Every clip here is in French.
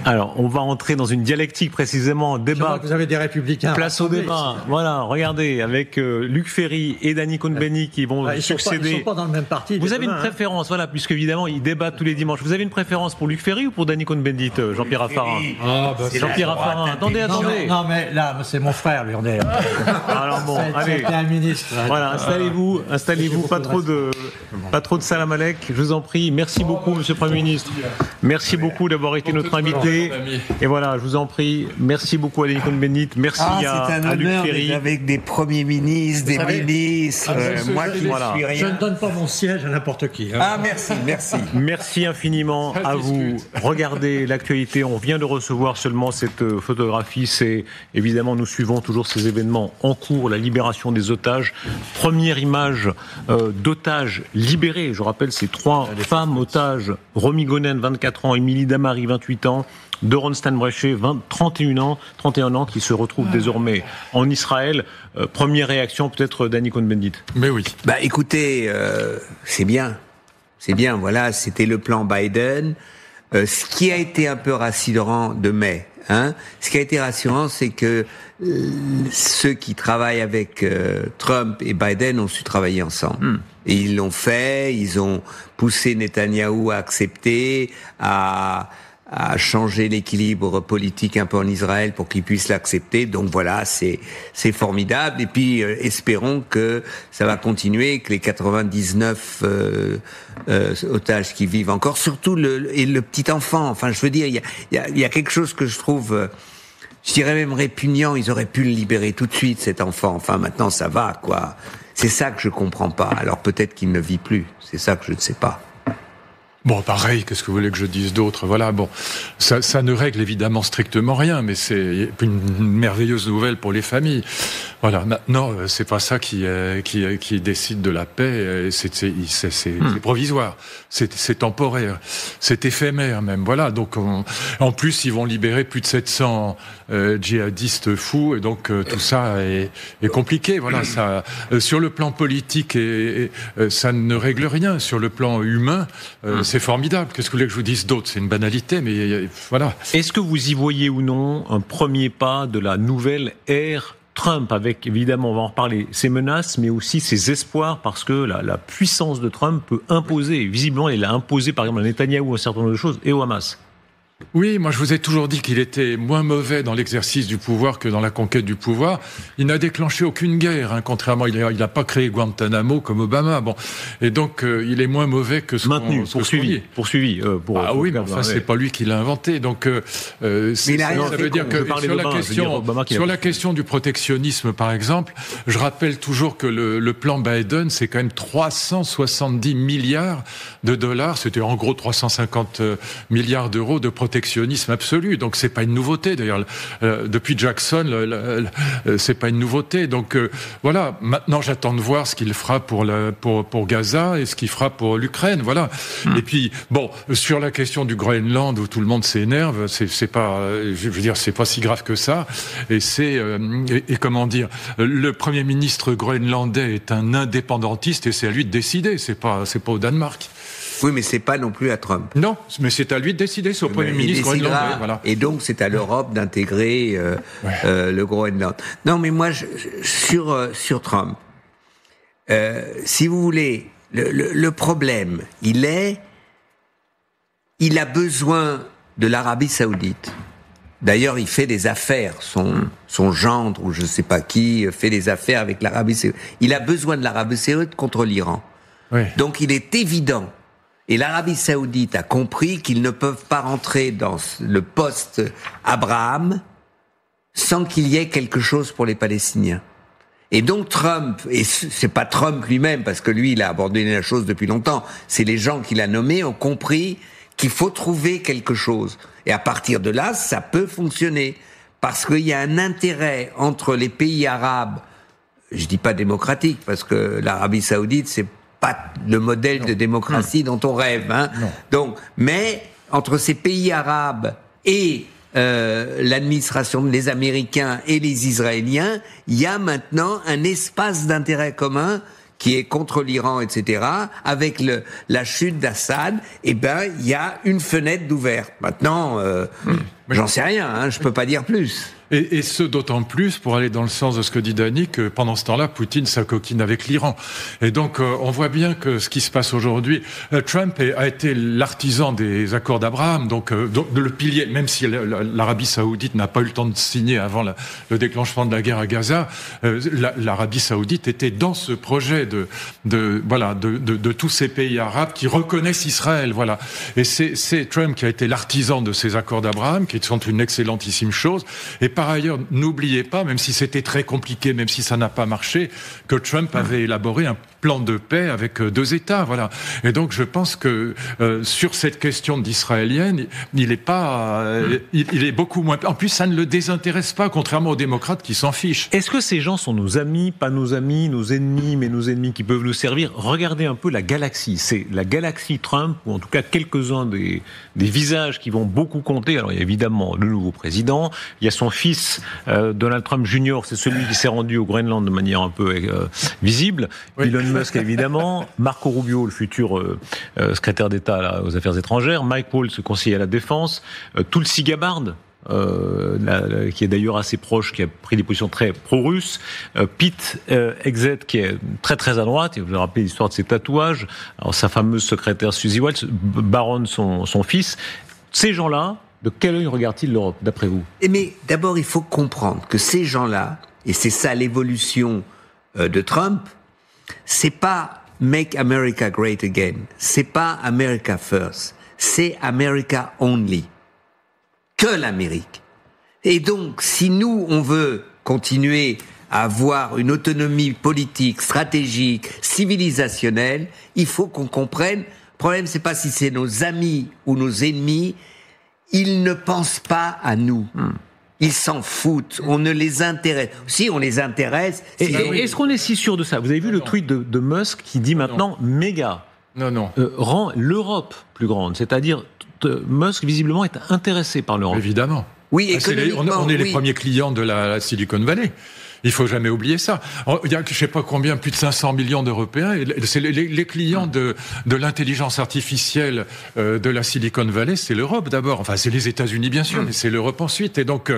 Alors, on va entrer dans une dialectique précisément, débat. Vous avez des républicains. Place au débat. Voilà, regardez, avec Luc Ferry et Danny Cohn-Bendit qui vont succéder. Ils ne sont pas dans le même parti. Vous avez une préférence, voilà, puisque évidemment ils débattent tous les dimanches. Vous avez une préférence pour Luc Ferry ou pour Danny Cohn-Bendit, Jean-Pierre Raffarin? Jean-Pierre Raffarin, attendez. Non, mais là, c'est mon frère, lui, on est. Alors bon, allez. C'était un ministre. Voilà, installez-vous, pas trop de salam alek, je vous en prie. Merci beaucoup, Monsieur le Premier ministre. Merci beaucoup d'avoir été notre invité. Et voilà, je vous en prie. Merci beaucoup à Danny Cohn-Bendit. Merci à Luc Ferry. Avec des premiers ministres, des ministres. Moi qui ne suis rien. Je ne donne pas mon siège à n'importe qui. Ah, merci. Merci infiniment à vous. Regardez l'actualité. On vient de recevoir seulement cette photographie. C'est évidemment, nous suivons toujours ces événements en cours, la libération des otages. Première image d'otages libérés. Je rappelle, ces 3 femmes otages. Romy Gonen, 24 ans, Émilie Damary, 28 ans, Doron Steinbrecher, 31 ans, qui se retrouvent désormais en Israël. Première réaction, peut-être, Danny Cohn-Bendit. Mais oui. Écoutez, c'est bien, voilà, c'était le plan Biden. Ce qui a été un peu rassurant de mai, ce qui a été rassurant, c'est que ceux qui travaillent avec Trump et Biden ont su travailler ensemble. Et ils l'ont fait, ils ont poussé Netanyahou à accepter, à changer l'équilibre politique un peu en Israël pour qu'il puisse l'accepter. Donc voilà, c'est formidable. Et puis espérons que ça va continuer, que les 99 otages qui vivent encore, surtout le petit enfant. Enfin, je veux dire, il y a quelque chose que je trouve, je dirais même répugnant. Ils auraient pu le libérer tout de suite, cet enfant. Enfin, maintenant ça va, quoi. C'est ça que je comprends pas. Alors peut-être qu'il ne vit plus. C'est ça que je ne sais pas. Bon, pareil, qu'est-ce que vous voulez que je dise d'autre? Voilà, bon, ça ne règle évidemment strictement rien, mais c'est une merveilleuse nouvelle pour les familles. Voilà, maintenant, c'est pas ça qui décide de la paix, c'est provisoire, c'est temporaire, c'est éphémère même, voilà. Donc, en plus, ils vont libérer plus de 700 djihadistes fous, et donc tout ça est compliqué, voilà. Ça, sur le plan politique, ça ne règle rien. Sur le plan humain, c'est formidable. Qu'est-ce que vous voulez que je vous dise d'autre? C'est une banalité, mais voilà. Est-ce que vous y voyez ou non un premier pas de la nouvelle ère Trump, avec, évidemment, on va en reparler, ses menaces, mais aussi ses espoirs, parce que la puissance de Trump peut imposer, visiblement, il a imposé, par exemple, à Netanyahou un certain nombre de choses, et au Hamas. Oui, moi je vous ai toujours dit qu'il était moins mauvais dans l'exercice du pouvoir que dans la conquête du pouvoir. Il n'a déclenché aucune guerre, contrairement, il n'a pas créé Guantanamo comme Obama. Bon, et donc il est moins mauvais que ce maintenu, poursuivi. Oui, mais enfin c'est pas lui qui l'a inventé. Donc ça veut dire que sur la question du protectionnisme, par exemple, je rappelle toujours que le plan Biden, c'est quand même 370 milliards de dollars. C'était en gros 350 milliards d'euros de protectionnisme absolu, donc c'est pas une nouveauté. D'ailleurs, depuis Jackson, c'est pas une nouveauté. Donc voilà. Maintenant, j'attends de voir ce qu'il fera pour Gaza et ce qu'il fera pour l'Ukraine. Voilà. Et puis bon, sur la question du Groenland où tout le monde s'énerve, c'est pas, je veux dire, c'est pas si grave que ça. Et et comment dire, le Premier ministre groenlandais est un indépendantiste et c'est à lui de décider. C'est pas au Danemark. Oui, mais c'est pas non plus à Trump. Non, mais c'est à lui de décider, c'est au Premier ministre groenlandais. Voilà. Et donc, c'est à l'Europe d'intégrer le Groenland. Non, mais moi, sur Trump, si vous voulez, le problème, il a besoin de l'Arabie Saoudite. D'ailleurs, il fait des affaires. Son gendre, ou je sais pas qui, fait des affaires avec l'Arabie Saoudite. Il a besoin de l'Arabie Saoudite contre l'Iran. Oui. Donc, il est évident. Et l'Arabie Saoudite a compris qu'ils ne peuvent pas rentrer dans le poste Abraham sans qu'il y ait quelque chose pour les Palestiniens. Et donc Trump, et c'est pas Trump lui-même, parce que lui, il a abandonné la chose depuis longtemps, c'est les gens qu'il a nommés ont compris qu'il faut trouver quelque chose. Et à partir de là, ça peut fonctionner. Parce qu'il y a un intérêt entre les pays arabes, je dis pas démocratiques, parce que l'Arabie Saoudite, c'est pas le modèle de démocratie dont on rêve, Donc, mais entre ces pays arabes et l'administration des Américains et les Israéliens, il y a maintenant un espace d'intérêt commun qui est contre l'Iran, etc., avec la chute d'Assad, il y a une fenêtre d'ouvert. Maintenant, j'en sais rien, je peux pas dire plus. Et ce d'autant plus, pour aller dans le sens de ce que dit Dany, que pendant ce temps-là, Poutine s'acoquine avec l'Iran. Et donc, on voit bien que ce qui se passe aujourd'hui, Trump a été l'artisan des accords d'Abraham, donc le pilier, même si l'Arabie Saoudite n'a pas eu le temps de signer avant le déclenchement de la guerre à Gaza, l'Arabie Saoudite était dans ce projet de tous ces pays arabes qui reconnaissent Israël, voilà. Et c'est Trump qui a été l'artisan de ces accords d'Abraham, qui sont une excellentissime chose. Et par ailleurs, n'oubliez pas, même si c'était très compliqué, même si ça n'a pas marché, que Trump avait élaboré un plan de paix avec 2 États, voilà. Et donc, je pense que sur cette question d'israélienne, il est beaucoup moins. En plus, ça ne le désintéresse pas, contrairement aux démocrates qui s'en fichent. Est-ce que ces gens sont nos amis, pas nos amis, nos ennemis, mais nos ennemis qui peuvent nous servir? Regardez un peu la galaxie. C'est la galaxie Trump, ou en tout cas quelques-uns des visages qui vont beaucoup compter. Alors, il y a évidemment le nouveau président, il y a son fils, Donald Trump Jr., c'est celui qui s'est rendu au Groenland de manière un peu visible. Oui. Elon Musk, évidemment. Marco Rubio, le futur secrétaire d'État aux Affaires étrangères. Mike Waltz, conseiller à la Défense. Tulsi Gabbard, qui est d'ailleurs assez proche, qui a pris des positions très pro-russes. Pete Hegseth, qui est très très à droite. Et vous vous rappelez l'histoire de ses tatouages. Alors, sa fameuse secrétaire Suzy Waltz, Barron, son fils. Ces gens-là, de quel œil regarde-t-il l'Europe, d'après vous? Mais d'abord, il faut comprendre que ces gens-là, et c'est ça l'évolution de Trump, c'est pas Make America Great Again, c'est pas America First, c'est America Only. Que l'Amérique. Et donc, si nous, on veut continuer à avoir une autonomie politique, stratégique, civilisationnelle, il faut qu'on comprenne, le problème, c'est pas si c'est nos amis ou nos ennemis, ils ne pensent pas à nous. Ils s'en foutent. On ne les intéresse. Si, on les intéresse. Est-ce qu'on est si sûr de ça? Vous avez vu le tweet de Musk qui dit maintenant méga rend l'Europe plus grande. C'est-à-dire, Musk, visiblement, est intéressé par l'Europe. Évidemment. Oui, économiquement, on est les premiers clients de la Silicon Valley. Il faut jamais oublier ça. Il y a, je sais pas combien, plus de 500 millions d'Européens. Et c'est les clients de l'intelligence artificielle de la Silicon Valley, c'est l'Europe d'abord. Enfin, c'est les États-Unis bien sûr, mais c'est l'Europe ensuite. Et donc,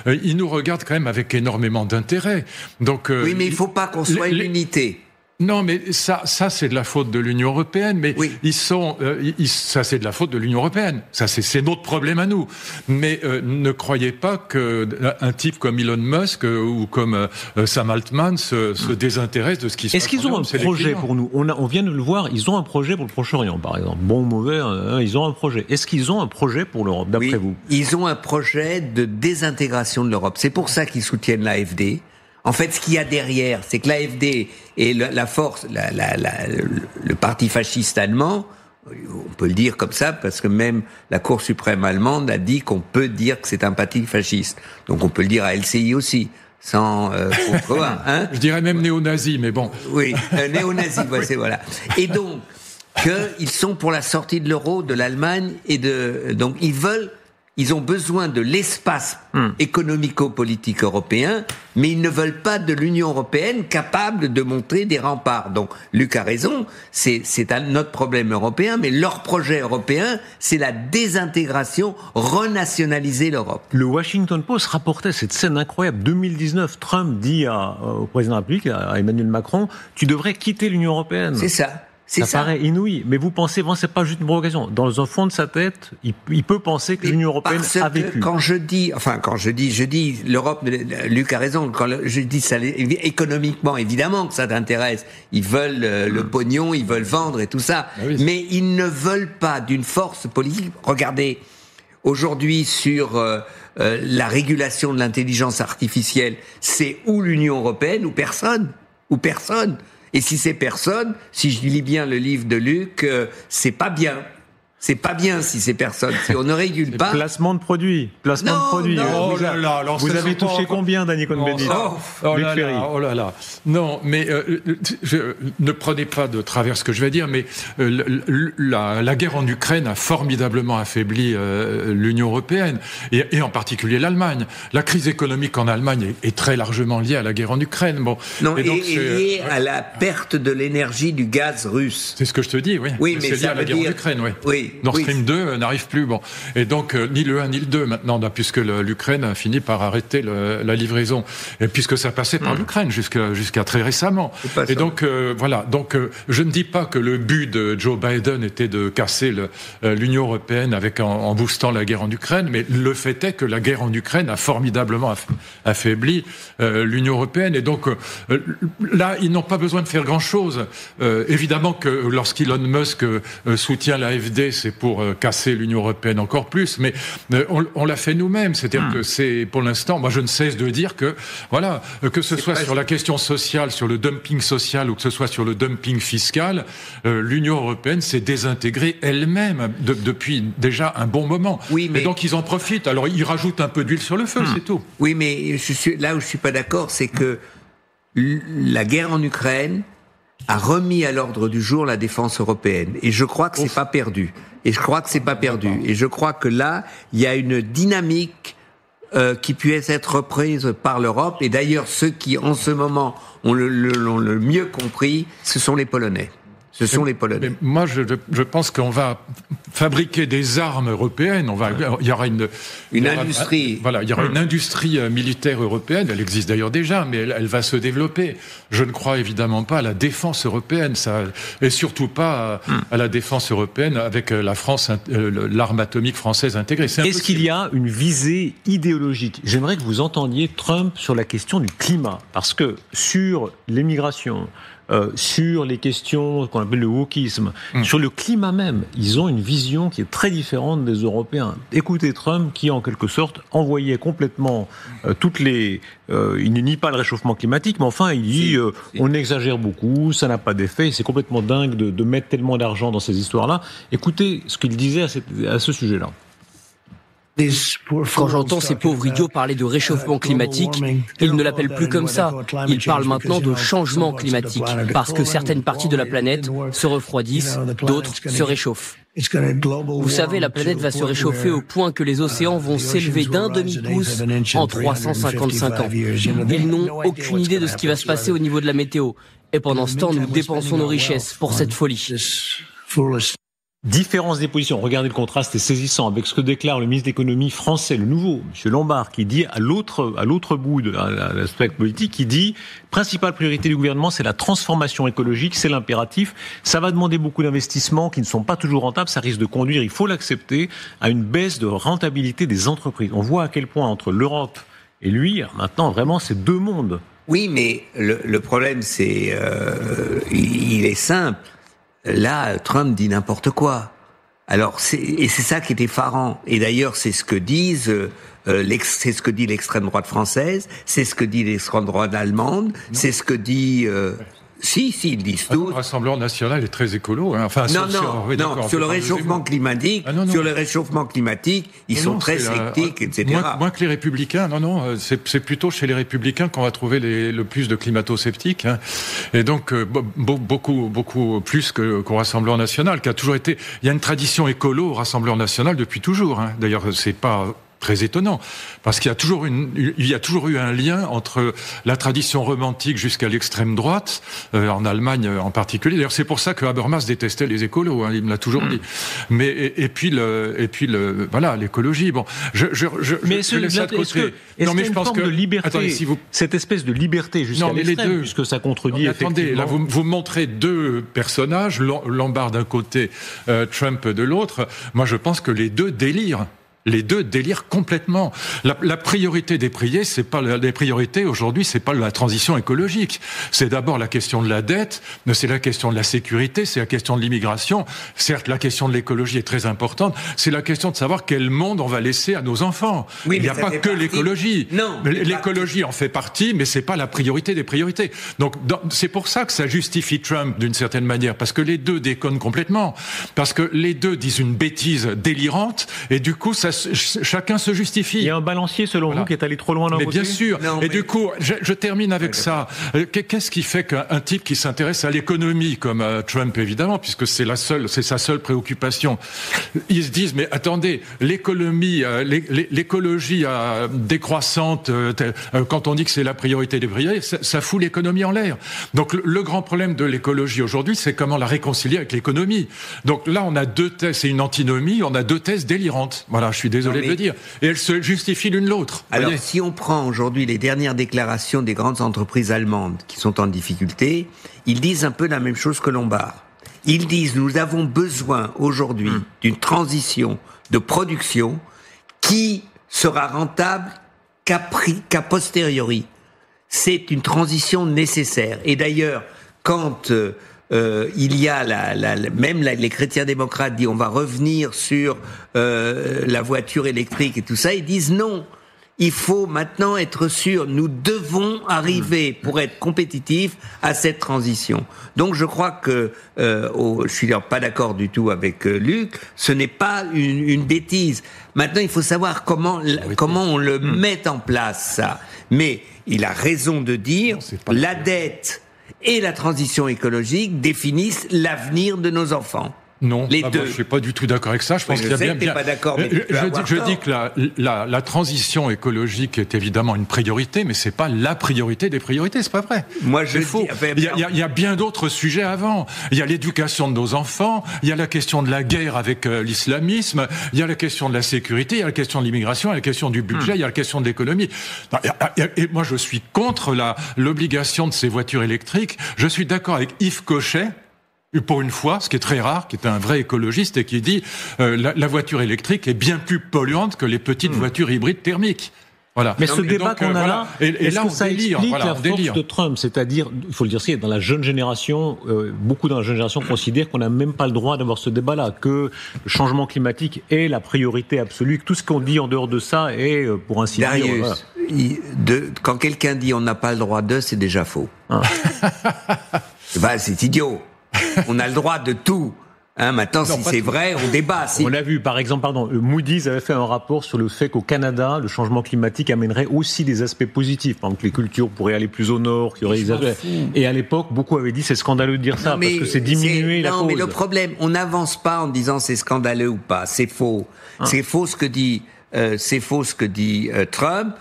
ils nous regardent quand même avec énormément d'intérêt. Donc, oui, mais il faut pas qu'on soit une unité. Non, mais ça c'est de la faute de l'Union européenne. Mais ça c'est de la faute de l'Union européenne. Ça c'est notre problème à nous. Mais ne croyez pas que un type comme Elon Musk ou comme Sam Altman se désintéresse de ce qui se passe. Est-ce qu'ils ont un projet pour nous? On vient de le voir. Ils ont un projet pour le Proche-Orient, par exemple. Bon ou mauvais, ils ont un projet. Est-ce qu'ils ont un projet pour l'Europe, d'après vous? Ils ont un projet de désintégration de l'Europe. C'est pour ça qu'ils soutiennent l'AfD. En fait, ce qu'il y a derrière, c'est que l'AfD et la force, le parti fasciste allemand, on peut le dire comme ça, parce que même la Cour suprême allemande a dit qu'on peut dire que c'est un parti fasciste. Donc on peut le dire à LCI aussi, sans contre-voir. Hein. Je dirais même néo-nazi, mais bon. Oui, néo-nazi, voilà. Et donc, qu'ils sont pour la sortie de l'euro, de l'Allemagne, donc ils ont besoin de l'espace économico-politique européen, mais ils ne veulent pas de l'Union européenne capable de montrer des remparts. Donc, Luc a raison, c'est notre problème européen, mais leur projet européen, c'est la désintégration, renationaliser l'Europe. Le Washington Post rapportait cette scène incroyable. 2019, Trump dit au président de la République, à Emmanuel Macron, tu devrais quitter l'Union européenne. C'est ça. Ça paraît inouï, mais vous pensez vraiment c'est pas juste une provocation. Dans un fond de sa tête, il peut penser que l'Union européenne a vécu. Quand je dis l'Europe, Luc a raison, quand je dis ça, économiquement, évidemment que ça t'intéresse. Ils veulent le pognon, ils veulent vendre et tout ça. Oui. Mais ils ne veulent pas d'une force politique. Regardez, aujourd'hui sur la régulation de l'intelligence artificielle, c'est ou l'Union européenne ou personne. Et si c'est personne, si je lis bien le livre de Luc, c'est pas bien. C'est pas bien si ces personnes, si on ne régule pas. Placement de produits. Non. Vous avez touché combien, Danny Cohn-Bendit? Oh là là. Non, mais ne prenez pas de travers ce que je vais dire, mais la guerre en Ukraine a formidablement affaibli l'Union européenne et en particulier l'Allemagne. La crise économique en Allemagne est très largement liée à la guerre en Ukraine. Bon. Non, et liée à la perte de l'énergie du gaz russe. C'est ce que je te dis, oui. Oui, mais c'est lié à la guerre en Ukraine, oui. Nord Stream 2 n'arrive plus, bon. Et donc, ni le 1 ni le 2 maintenant, puisque l'Ukraine a fini par arrêter la livraison. Et puisque ça passait par l'Ukraine jusqu'à très récemment. Et donc, voilà. Donc, je ne dis pas que le but de Joe Biden était de casser l'Union européenne en boostant la guerre en Ukraine, mais le fait est que la guerre en Ukraine a formidablement affaibli l'Union européenne. Et donc, là, ils n'ont pas besoin de faire grand-chose. Évidemment que lorsqu'Elon Musk soutient l'AfD, c'est pour casser l'Union européenne encore plus, mais on l'a fait nous-mêmes. C'est-à-dire que c'est, pour l'instant, moi je ne cesse de dire que, voilà, que ce soit sur la question sociale, sur le dumping social, ou que ce soit sur le dumping fiscal, l'Union européenne s'est désintégrée elle-même depuis déjà un bon moment. Oui, mais... Et donc ils en profitent. Alors ils rajoutent un peu d'huile sur le feu, c'est tout. Oui, mais là où je suis pas d'accord, c'est que la guerre en Ukraine a remis à l'ordre du jour la défense européenne. Et je crois que c'est pas perdu. Et je crois que là, il y a une dynamique qui puisse être reprise par l'Europe. Et d'ailleurs, ceux qui, en ce moment, ont le mieux compris, ce sont les Polonais. Mais moi, je pense qu'on va fabriquer des armes européennes. Il y aura une industrie. Il y aura une industrie militaire européenne. Elle existe d'ailleurs déjà, mais elle va se développer. Je ne crois évidemment pas à la défense européenne, et surtout pas à la défense européenne avec la France, l'arme atomique française intégrée. Est-ce qu'il y a une visée idéologique? J'aimerais que vous entendiez Trump sur la question du climat, parce que sur l'immigration, sur les questions qu'on appelle le wokisme, sur le climat même, ils ont une vision qui est très différente des Européens. Écoutez Trump qui, en quelque sorte, envoyait complètement il ne nie pas le réchauffement climatique, mais enfin, il dit on exagère beaucoup, ça n'a pas d'effet, c'est complètement dingue de mettre tellement d'argent dans ces histoires-là. Écoutez ce qu'il disait à ce sujet-là. Quand j'entends ces pauvres idiots parler de réchauffement climatique, ils ne l'appellent plus comme ça. Ils parlent maintenant de changement climatique, parce que certaines parties de la planète se refroidissent, d'autres se réchauffent. Vous savez, la planète va se réchauffer au point que les océans vont s'élever d'un demi-pouce en 355 ans. Ils n'ont aucune idée de ce qui va se passer au niveau de la météo. Et pendant ce temps, nous dépensons nos richesses pour cette folie. Différence des positions. Regardez le contraste est saisissant avec ce que déclare le ministre de l'économie français, le nouveau, M. Lombard, qui dit à l'autre bout de l'aspect politique, qui dit principale priorité du gouvernement, c'est la transformation écologique, c'est l'impératif. Ça va demander beaucoup d'investissements qui ne sont pas toujours rentables. Ça risque de conduire, il faut l'accepter, à une baisse de rentabilité des entreprises. On voit à quel point entre l'Europe et lui, maintenant vraiment, c'est deux mondes. Oui, mais le problème, c'est, il est simple. Là, Trump dit n'importe quoi. Alors, c'est ça qui est effarant. Et d'ailleurs, c'est ce que dit l'extrême droite française, c'est ce que dit l'extrême droite allemande, c'est ce que dit. Ils disent tout. Le Rassemblement national est très écolo. Hein. Enfin, sur le réchauffement climatique, ils sont très sceptiques, etc. Moins que les Républicains. C'est plutôt chez les Républicains qu'on va trouver le plus de climato-sceptiques. Hein. Et donc, beaucoup plus qu'au Rassemblement national, qui a toujours été. Il y a une tradition écolo au Rassemblement national depuis toujours. Hein. D'ailleurs, c'est pas très étonnant, parce qu'il y a toujours eu un lien entre la tradition romantique jusqu'à l'extrême droite, en Allemagne en particulier. D'ailleurs, c'est pour ça que Habermas détestait les écolos, hein, il me l'a toujours dit. Mais et puis l'écologie. Bon, mais je pense que de liberté, attendez, cette espèce de liberté jusqu'à l'extrême, puisque ça contredit effectivement. Là, vous montrez deux personnages, Lombard d'un côté, Trump de l'autre. Moi, je pense que les deux délirent. Les deux délirent complètement. La priorité des priorités aujourd'hui, c'est pas la transition écologique. C'est d'abord la question de la dette, c'est la question de la sécurité, c'est la question de l'immigration. Certes, la question de l'écologie est très importante. C'est la question de savoir quel monde on va laisser à nos enfants. Il n'y a pas que l'écologie. Non. L'écologie en fait partie, mais c'est pas la priorité des priorités. Donc, c'est pour ça que ça justifie Trump d'une certaine manière, parce que les deux déconnent complètement. Parce que les deux disent une bêtise délirante, et du coup, chacun se justifie. Il y a un balancier, selon vous, qui est allé trop loin d'un côté. Mais bien sûr. Du coup, je termine avec ça. Qu'est-ce qui fait qu'un type qui s'intéresse à l'économie, comme Trump, évidemment, puisque c'est sa seule préoccupation, ils se disent, mais attendez, l'écologie décroissante, quand on dit que c'est la priorité des priorités, ça fout l'économie en l'air. Donc, le grand problème de l'écologie aujourd'hui, c'est comment la réconcilier avec l'économie. Donc là, on a deux thèses, c'est une antinomie, on a deux thèses délirantes. Voilà, je suis désolé de le dire. Et elles se justifient l'une l'autre. Alors, si on prend aujourd'hui les dernières déclarations des grandes entreprises allemandes qui sont en difficulté, ils disent un peu la même chose que Lombard. Ils disent, nous avons besoin aujourd'hui d'une transition de production qui sera rentable qu'à posteriori. C'est une transition nécessaire. Et d'ailleurs, quand il y a les chrétiens démocrates disent on va revenir sur la voiture électrique et tout ça, ils disent non, il faut maintenant être sûr, nous devons arriver pour être compétitifs à cette transition. Donc je crois que je suis pas d'accord du tout avec Luc, ce n'est pas une bêtise. Maintenant il faut savoir comment on le met en place ça. Mais il a raison de dire la dette et la transition écologique définissent l'avenir de nos enfants. Non, les deux. Moi, je suis pas du tout d'accord avec ça. Je pense qu'il y a bien. Pas d'accord, mais je dis que la transition écologique est évidemment une priorité, mais c'est pas la priorité des priorités. C'est pas vrai. Moi, c'est faux. Il y a bien d'autres sujets avant. Il y a l'éducation de nos enfants. Il y a la question de la guerre avec l'islamisme. Il y a la question de la sécurité. Il y a la question de l'immigration. Il y a la question du budget. Il y a la question de l'économie. Et moi, je suis contre l'obligation de ces voitures électriques. Je suis d'accord avec Yves Cochet, pour une fois, ce qui est très rare, qui est un vrai écologiste et qui dit la voiture électrique est bien plus polluante que les petites voitures hybrides thermiques. Voilà. Mais ce débat qu'on a là, et là, que ça explique la force de Trump, c'est-à-dire, il faut le dire, dans la jeune génération, beaucoup dans la jeune génération considèrent qu'on n'a même pas le droit d'avoir ce débat-là, que le changement climatique est la priorité absolue, que tout ce qu'on dit en dehors de ça est, pour ainsi dire... Darius, quand quelqu'un dit on n'a pas le droit de, c'est déjà faux. C'est idiot. On a le droit de tout. Maintenant, si c'est vrai, on débat. On l'a vu, par exemple, Moody's avait fait un rapport sur le fait qu'au Canada, le changement climatique amènerait aussi des aspects positifs. Par exemple, les cultures pourraient aller plus au nord, qu'il y aurait Et à l'époque, beaucoup avaient dit c'est scandaleux de dire ça, parce que c'est diminuer la cause. Non, mais le problème, on n'avance pas en disant c'est scandaleux ou pas. C'est faux. C'est faux ce que dit Trump.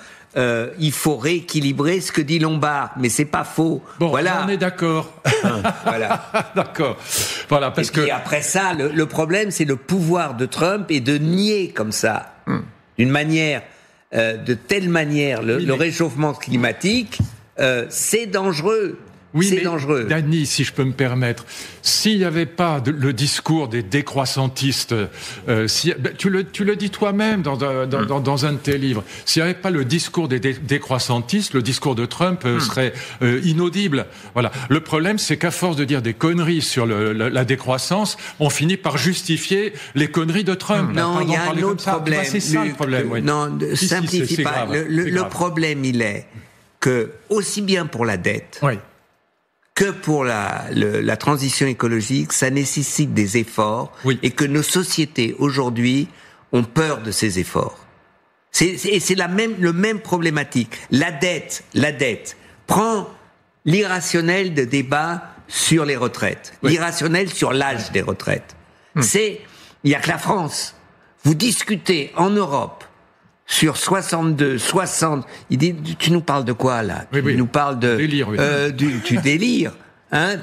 Il faut rééquilibrer ce que dit Lombard, mais c'est pas faux. Bon, voilà. On est d'accord. Voilà. D'accord. Voilà, parce puis après ça, le problème, c'est le pouvoir de Trump et de nier comme ça, d'une manière, de telle manière, le réchauffement climatique, c'est dangereux. Oui, c'est dangereux. Dany, si je peux me permettre, s'il n'y avait pas le discours des décroissantistes, tu le dis toi-même dans un de tes livres, s'il n'y avait pas le discours des décroissantistes, le discours de Trump serait inaudible. Voilà. Le problème, c'est qu'à force de dire des conneries sur la décroissance, on finit par justifier les conneries de Trump. Non, il y a un autre problème. C'est ça le problème. Oui. Non, simplifie pas. Le problème, il est que, aussi bien pour la dette, que pour la transition écologique, ça nécessite des efforts et que nos sociétés aujourd'hui ont peur de ces efforts. C'est le même problématique. La dette. Prends l'irrationnel de débat sur les retraites, l'irrationnel sur l'âge des retraites. Il y a que la France. Vous discutez en Europe sur 62, 60, il dit, tu nous parles de quoi, là? Tu nous parles de... Délire, tu délires,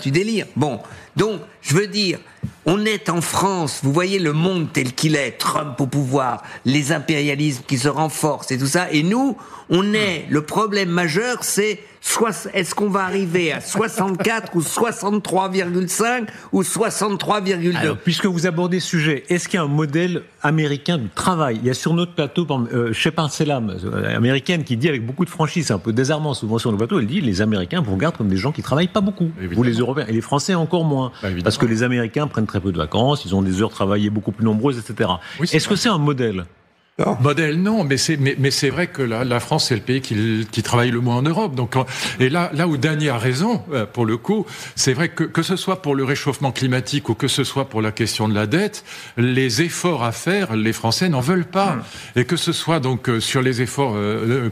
tu délires. Bon, Donc, je veux dire, on est en France, vous voyez le monde tel qu'il est, Trump au pouvoir, les impérialismes qui se renforcent et tout ça, et nous, le problème majeur, c'est est-ce qu'on va arriver à 64 ou 63,5 ou 63,2 ? Alors, puisque vous abordez ce sujet, est-ce qu'il y a un modèle américain du travail ? Il y a sur notre plateau, Shepard Selam, américaine, qui dit avec beaucoup de franchise, c'est un peu désarmant souvent sur nos plateaux, elle dit les Américains vous regardent comme des gens qui travaillent pas beaucoup. Évidemment. Vous les Européens, et les Français encore moins. Parce que les Américains prennent très peu de vacances, ils ont des heures travaillées beaucoup plus nombreuses, etc. Oui, est-ce que c'est un modèle ? Non. Modèle, non, mais c'est vrai que la France, c'est le pays qui travaille le moins en Europe. Donc, et là où Dany a raison, pour le coup, c'est vrai que ce soit pour le réchauffement climatique ou que ce soit pour la question de la dette, les efforts à faire, les Français n'en veulent pas. Et que ce soit donc sur les efforts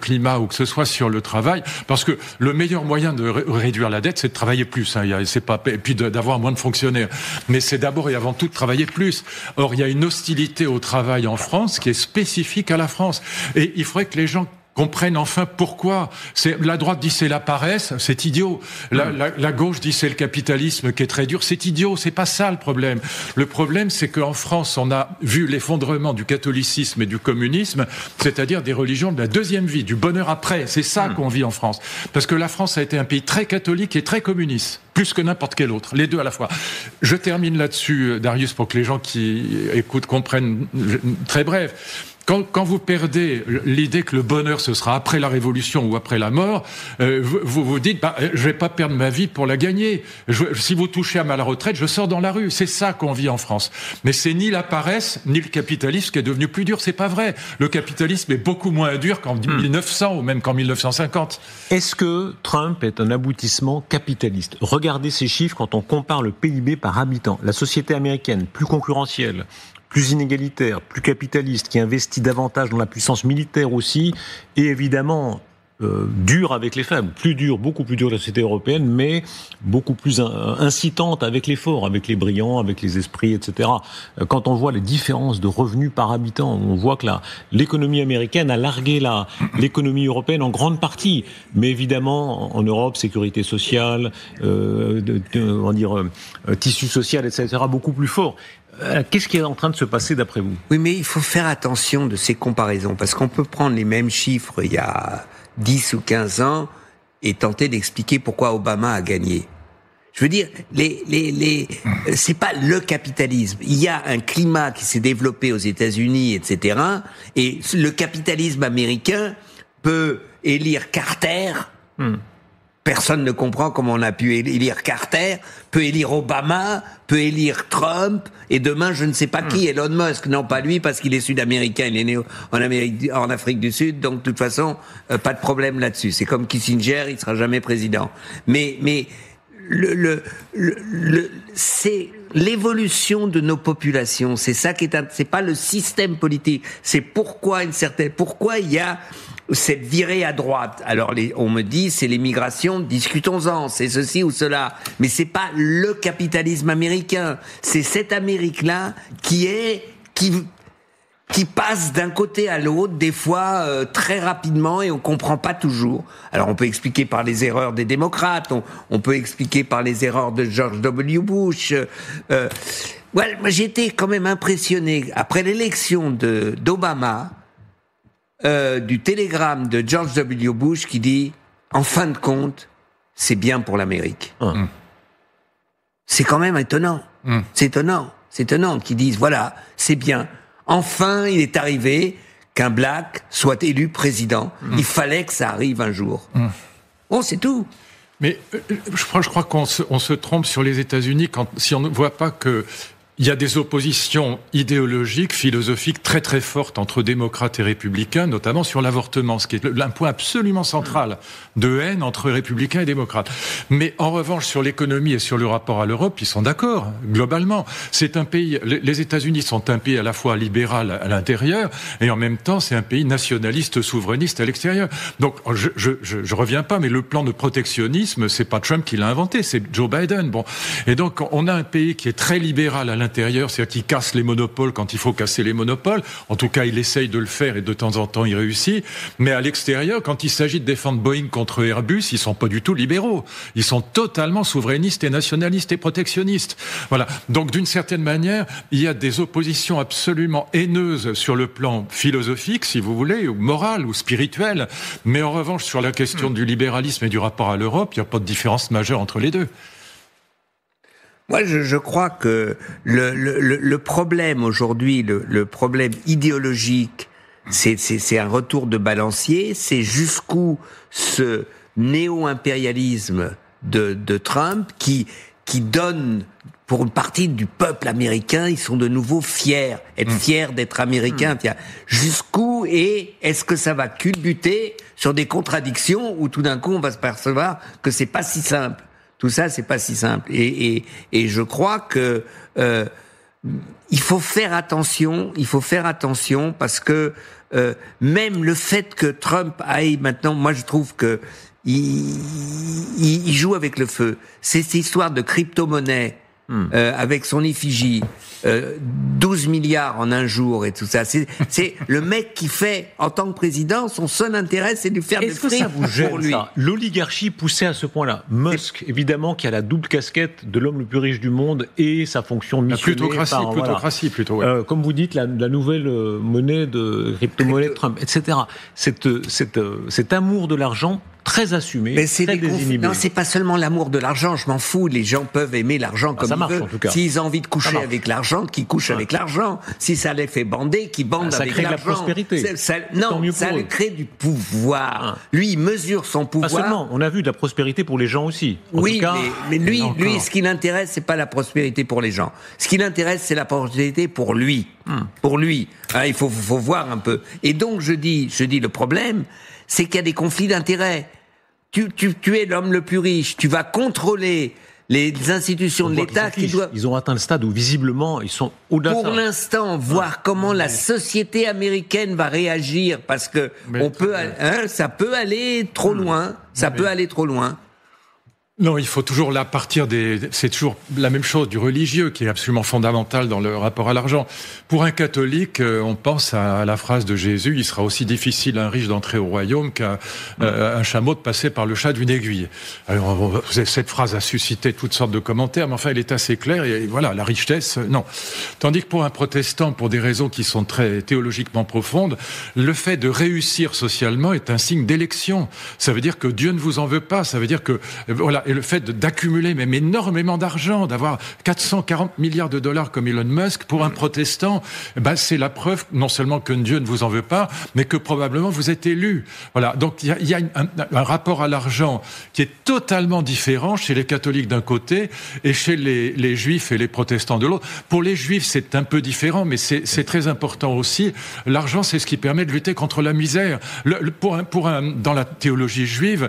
climat ou que ce soit sur le travail, parce que le meilleur moyen de réduire la dette, c'est de travailler plus. C'est pas, et puis d'avoir moins de fonctionnaires. Mais c'est d'abord et avant tout de travailler plus. Or, il y a une hostilité au travail en France qui est spécifique à la France. Et il faudrait que les gens comprennent enfin pourquoi. La droite dit c'est la paresse, c'est idiot. La gauche dit c'est le capitalisme qui est très dur, c'est idiot. C'est pas ça le problème. Le problème, c'est qu'en France, on a vu l'effondrement du catholicisme et du communisme, c'est-à-dire des religions de la deuxième vie, du bonheur après. C'est ça qu'on vit en France. Parce que la France a été un pays très catholique et très communiste. Plus que n'importe quel autre, les deux à la fois. Je termine là-dessus, Darius, pour que les gens qui écoutent comprennent très bref. Quand vous perdez l'idée que le bonheur ce sera après la révolution ou après la mort, vous vous dites je vais pas perdre ma vie pour la gagner. Si vous touchez à ma retraite, je sors dans la rue. C'est ça qu'on vit en France. Mais c'est ni la paresse ni le capitalisme qui est devenu plus dur. C'est pas vrai. Le capitalisme est beaucoup moins dur qu'en 1900 ou même qu'en 1950. Est-ce que Trump est un aboutissement capitaliste ? Regardez ces chiffres quand on compare le PIB par habitant. La société américaine, plus concurrentielle, plus inégalitaire, plus capitaliste, qui investit davantage dans la puissance militaire aussi, et évidemment dure avec les faibles, beaucoup plus dure que la société européenne, mais beaucoup plus incitante avec les forts, avec les brillants, avec les esprits, etc. Quand on voit les différences de revenus par habitant, on voit que l'économie américaine a largué l'économie européenne en grande partie, mais évidemment en Europe, sécurité sociale, tissu social, etc., beaucoup plus fort. Qu'est-ce qui est en train de se passer d'après vous ? Oui, mais il faut faire attention de ces comparaisons, parce qu'on peut prendre les mêmes chiffres il y a 10 ou 15 ans et tenter d'expliquer pourquoi Obama a gagné. Je veux dire, c'est pas le capitalisme. Il y a un climat qui s'est développé aux États-Unis, etc. Et le capitalisme américain peut élire Carter. Personne ne comprend comment on a pu élire Carter, peut élire Obama, peut élire Trump, et demain, je ne sais pas qui, Elon Musk. Non, pas lui, parce qu'il est sud-américain, il est né en Afrique du Sud, donc de toute façon, pas de problème là-dessus. C'est comme Kissinger, il sera jamais président. Mais c'est l'évolution de nos populations, c'est ça qui c'est pas le système politique, c'est pourquoi il y a cette virée à droite. Alors on me dit c'est l'immigration, discutons-en, c'est ceci ou cela, mais c'est pas le capitalisme américain, c'est cette Amérique-là qui passe d'un côté à l'autre, des fois très rapidement, et on comprend pas toujours. Alors on peut expliquer par les erreurs des démocrates, on peut expliquer par les erreurs de George W. Bush. Moi j'étais quand même impressionné, après l'élection d'Obama, du télégramme de George W. Bush qui dit « En fin de compte, c'est bien pour l'Amérique. » C'est quand même étonnant. C'est étonnant qu'ils disent « Voilà, c'est bien. » Enfin, il est arrivé qu'un black soit élu président. Il fallait que ça arrive un jour. Bon, c'est tout. Mais je crois qu'on se trompe sur les États-Unis si on ne voit pas que il y a des oppositions idéologiques, philosophiques très très fortes entre démocrates et républicains, notamment sur l'avortement, ce qui est un point absolument central de haine entre républicains et démocrates. Mais en revanche, sur l'économie et sur le rapport à l'Europe, ils sont d'accord, globalement. C'est un pays, les États-Unis sont un pays à la fois libéral à l'intérieur et en même temps, c'est un pays nationaliste, souverainiste à l'extérieur. Donc, je reviens pas, mais le plan de protectionnisme, c'est pas Trump qui l'a inventé, c'est Joe Biden. Bon. Et donc, on a un pays qui est très libéral à l'intérieur, l'intérieur, c'est-à-dire qu'il casse les monopoles quand il faut casser les monopoles. En tout cas, il essaye de le faire et de temps en temps, il réussit. Mais à l'extérieur, quand il s'agit de défendre Boeing contre Airbus, ils sont pas du tout libéraux. Ils sont totalement souverainistes et nationalistes et protectionnistes. Voilà. Donc, d'une certaine manière, il y a des oppositions absolument haineuses sur le plan philosophique, si vous voulez, ou moral ou spirituel. Mais en revanche, sur la question du libéralisme et du rapport à l'Europe, il n'y a pas de différence majeure entre les deux. Moi, je crois que le problème aujourd'hui, le problème idéologique, c'est un retour de balancier, c'est jusqu'où ce néo-impérialisme de Trump qui donne, pour une partie du peuple américain, ils sont de nouveau fiers, être fiers d'être américains. Tiens, jusqu'où, et est-ce que ça va culbuter sur des contradictions où tout d'un coup on va se percevoir que c'est pas si simple. Tout ça, c'est pas si simple. Et je crois que il faut faire attention parce que même le fait que Trump aille maintenant, moi je trouve que il joue avec le feu. C'est cette histoire de crypto-monnaie avec son effigie, 12 milliards en un jour et tout ça. C'est le mec qui fait, en tant que président, son seul intérêt, c'est de faire des fric pour lui. L'oligarchie poussée à ce point-là. Musk, évidemment, qui a la double casquette de l'homme le plus riche du monde et sa fonction missionnée. Plutocratie, plutôt. Ouais. Comme vous dites, la nouvelle monnaie de crypto-monnaie de Trump, etc. Cet amour de l'argent très assumé, mais très désinhibé. Non, c'est pas seulement l'amour de l'argent, je m'en fous. Les gens peuvent aimer l'argent comme ils veulent. S'ils ont envie de coucher avec l'argent, qu'ils couchent avec l'argent. Si ça les fait bander, qu'ils bandent avec l'argent. Ça crée de la prospérité. Ça lui crée du pouvoir. Lui, il mesure son pouvoir. Pas seulement, on a vu de la prospérité pour les gens aussi. Mais lui, ce qui l'intéresse, c'est pas la prospérité pour les gens. Ce qui l'intéresse, c'est la prospérité pour lui. Pour lui. Il faut voir un peu. Et donc, je dis, le problème, c'est qu'il y a des conflits d'intérêts. Tu es l'homme le plus riche, tu vas contrôler les institutions de l'État qui doivent... Ils ont atteint le stade où, visiblement, ils sont au-delà de ça. Pour l'instant, voir comment la société américaine va réagir, parce que ça peut aller trop loin, peut aller trop loin. Non, il faut toujours c'est toujours la même chose du religieux qui est absolument fondamental dans le rapport à l'argent. Pour un catholique, on pense à la phrase de Jésus, il sera aussi difficile à un riche d'entrer au royaume qu'à un chameau de passer par le chat d'une aiguille. Alors, cette phrase a suscité toutes sortes de commentaires, mais enfin, elle est assez claire et voilà, la richesse, non. Tandis que pour un protestant, pour des raisons qui sont très théologiquement profondes, le fait de réussir socialement est un signe d'élection. Ça veut dire que Dieu ne vous en veut pas, ça veut dire que, voilà, et le fait d'accumuler même énormément d'argent, d'avoir 440 milliards de dollars comme Elon Musk, pour un protestant, c'est la preuve non seulement que Dieu ne vous en veut pas, mais que probablement vous êtes élu. Voilà. Donc il y a un rapport à l'argent qui est totalement différent chez les catholiques d'un côté et chez les juifs et les protestants de l'autre. Pour les juifs, c'est un peu différent, mais c'est très important aussi. L'argent, c'est ce qui permet de lutter contre la misère. Dans la théologie juive,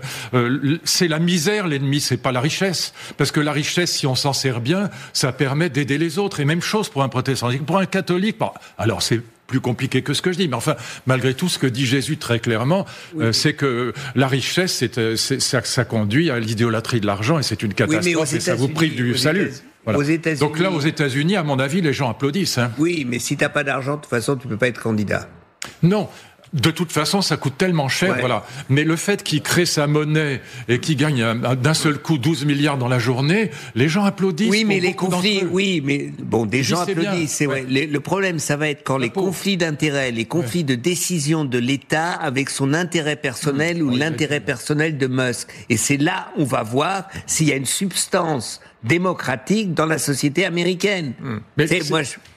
c'est la misère l'ennemi, c'est pas la richesse. Parce que la richesse, si on s'en sert bien, ça permet d'aider les autres. Et même chose pour un protestant. Pour un catholique, alors c'est plus compliqué que ce que je dis, mais enfin, malgré tout, ce que dit Jésus très clairement, c'est que la richesse, ça conduit à l'idolâtrie de l'argent, et c'est une catastrophe, et ça vous prive du salut. Voilà. Donc là, aux États-Unis, à mon avis, les gens applaudissent. Oui, mais si t'as pas d'argent, de toute façon, tu peux pas être candidat. Non. De toute façon, ça coûte tellement cher, voilà. Mais le fait qu'il crée sa monnaie et qu'il gagne d'un seul coup 12 milliards dans la journée, les gens applaudissent. Oui, mais les conflits, des gens applaudissent, c'est vrai. Le problème, ça va être quand les conflits d'intérêts, les conflits de décision de l'État avec son intérêt personnel ou l'intérêt personnel de Musk. Et c'est là où on va voir s'il y a une substance démocratique dans la société américaine. Mais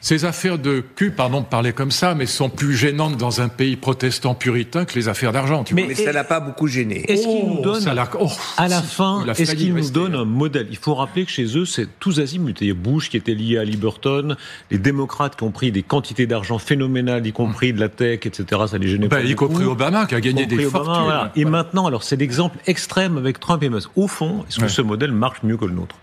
ces affaires de cul, pardon de parler comme ça, mais sont plus gênantes dans un pays protestant puritain que les affaires d'argent. Mais ça l'a pas beaucoup gêné. Est-ce qu'il nous donne, à la fin, est-ce qu'il nous donne un modèle ? Il faut rappeler que chez eux, c'est tous azimuts. Il y a Bush qui était lié à Liberton, les démocrates qui ont pris des quantités d'argent phénoménales, y compris de la tech, etc. Ça les gênait pas. Y compris Obama qui a gagné des fortunes. Voilà. Et maintenant, alors c'est l'exemple extrême avec Trump et Musk. Au fond, est-ce que ce modèle marche mieux que le nôtre ?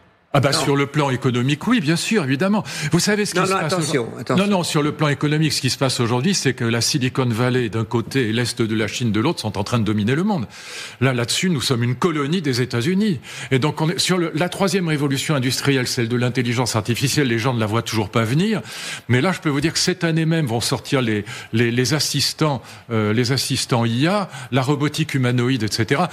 Sur le plan économique, oui, bien sûr, évidemment. Vous savez ce qui se passe aujourd'hui. Non, sur le plan économique, ce qui se passe aujourd'hui, c'est que la Silicon Valley d'un côté et l'Est de la Chine de l'autre sont en train de dominer le monde. Là-dessus, nous sommes une colonie des États-Unis. Et donc, on est sur la troisième révolution industrielle, celle de l'intelligence artificielle, les gens ne la voient toujours pas venir. Mais là, je peux vous dire que cette année même vont sortir les assistants IA, la robotique humanoïde, etc.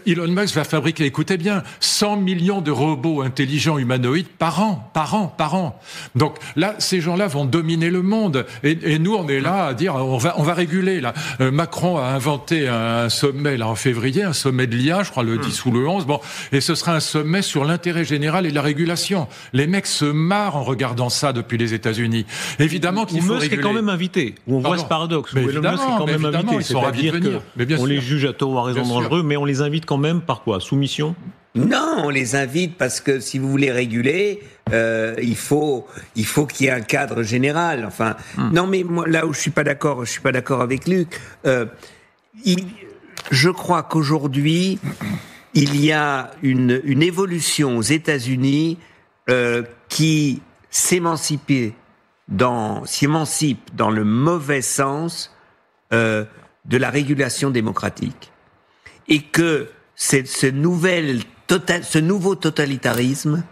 Elon Musk va fabriquer, écoutez bien, 100 millions de robots intelligents humanoïdes par an. Donc là, ces gens-là vont dominer le monde. Et nous, on est là à dire, on va réguler. Là. Macron a inventé un sommet là en février, un sommet de l'IA, je crois le 10 ou le 11. Bon, et ce sera un sommet sur l'intérêt général et la régulation. Les mecs se marrent en regardant ça depuis les États-Unis. Évidemment qu'il faut réguler. Musk est quand même invité. On voit ce paradoxe. Mais Elon Musk est quand même invité. Ils sont ravis de venir. On les juge à tort ou à raison dangereux, mais on les invite quand même par quoi ? Soumission ? Non, on les invite parce que si vous voulez réguler, il faut qu'il y ait un cadre général. Enfin, non, mais moi, là où je suis pas d'accord avec Luc. Je crois qu'aujourd'hui, il y a une évolution aux États-Unis qui s'émancipe dans le mauvais sens de la régulation démocratique, et que ce nouveau totalitarisme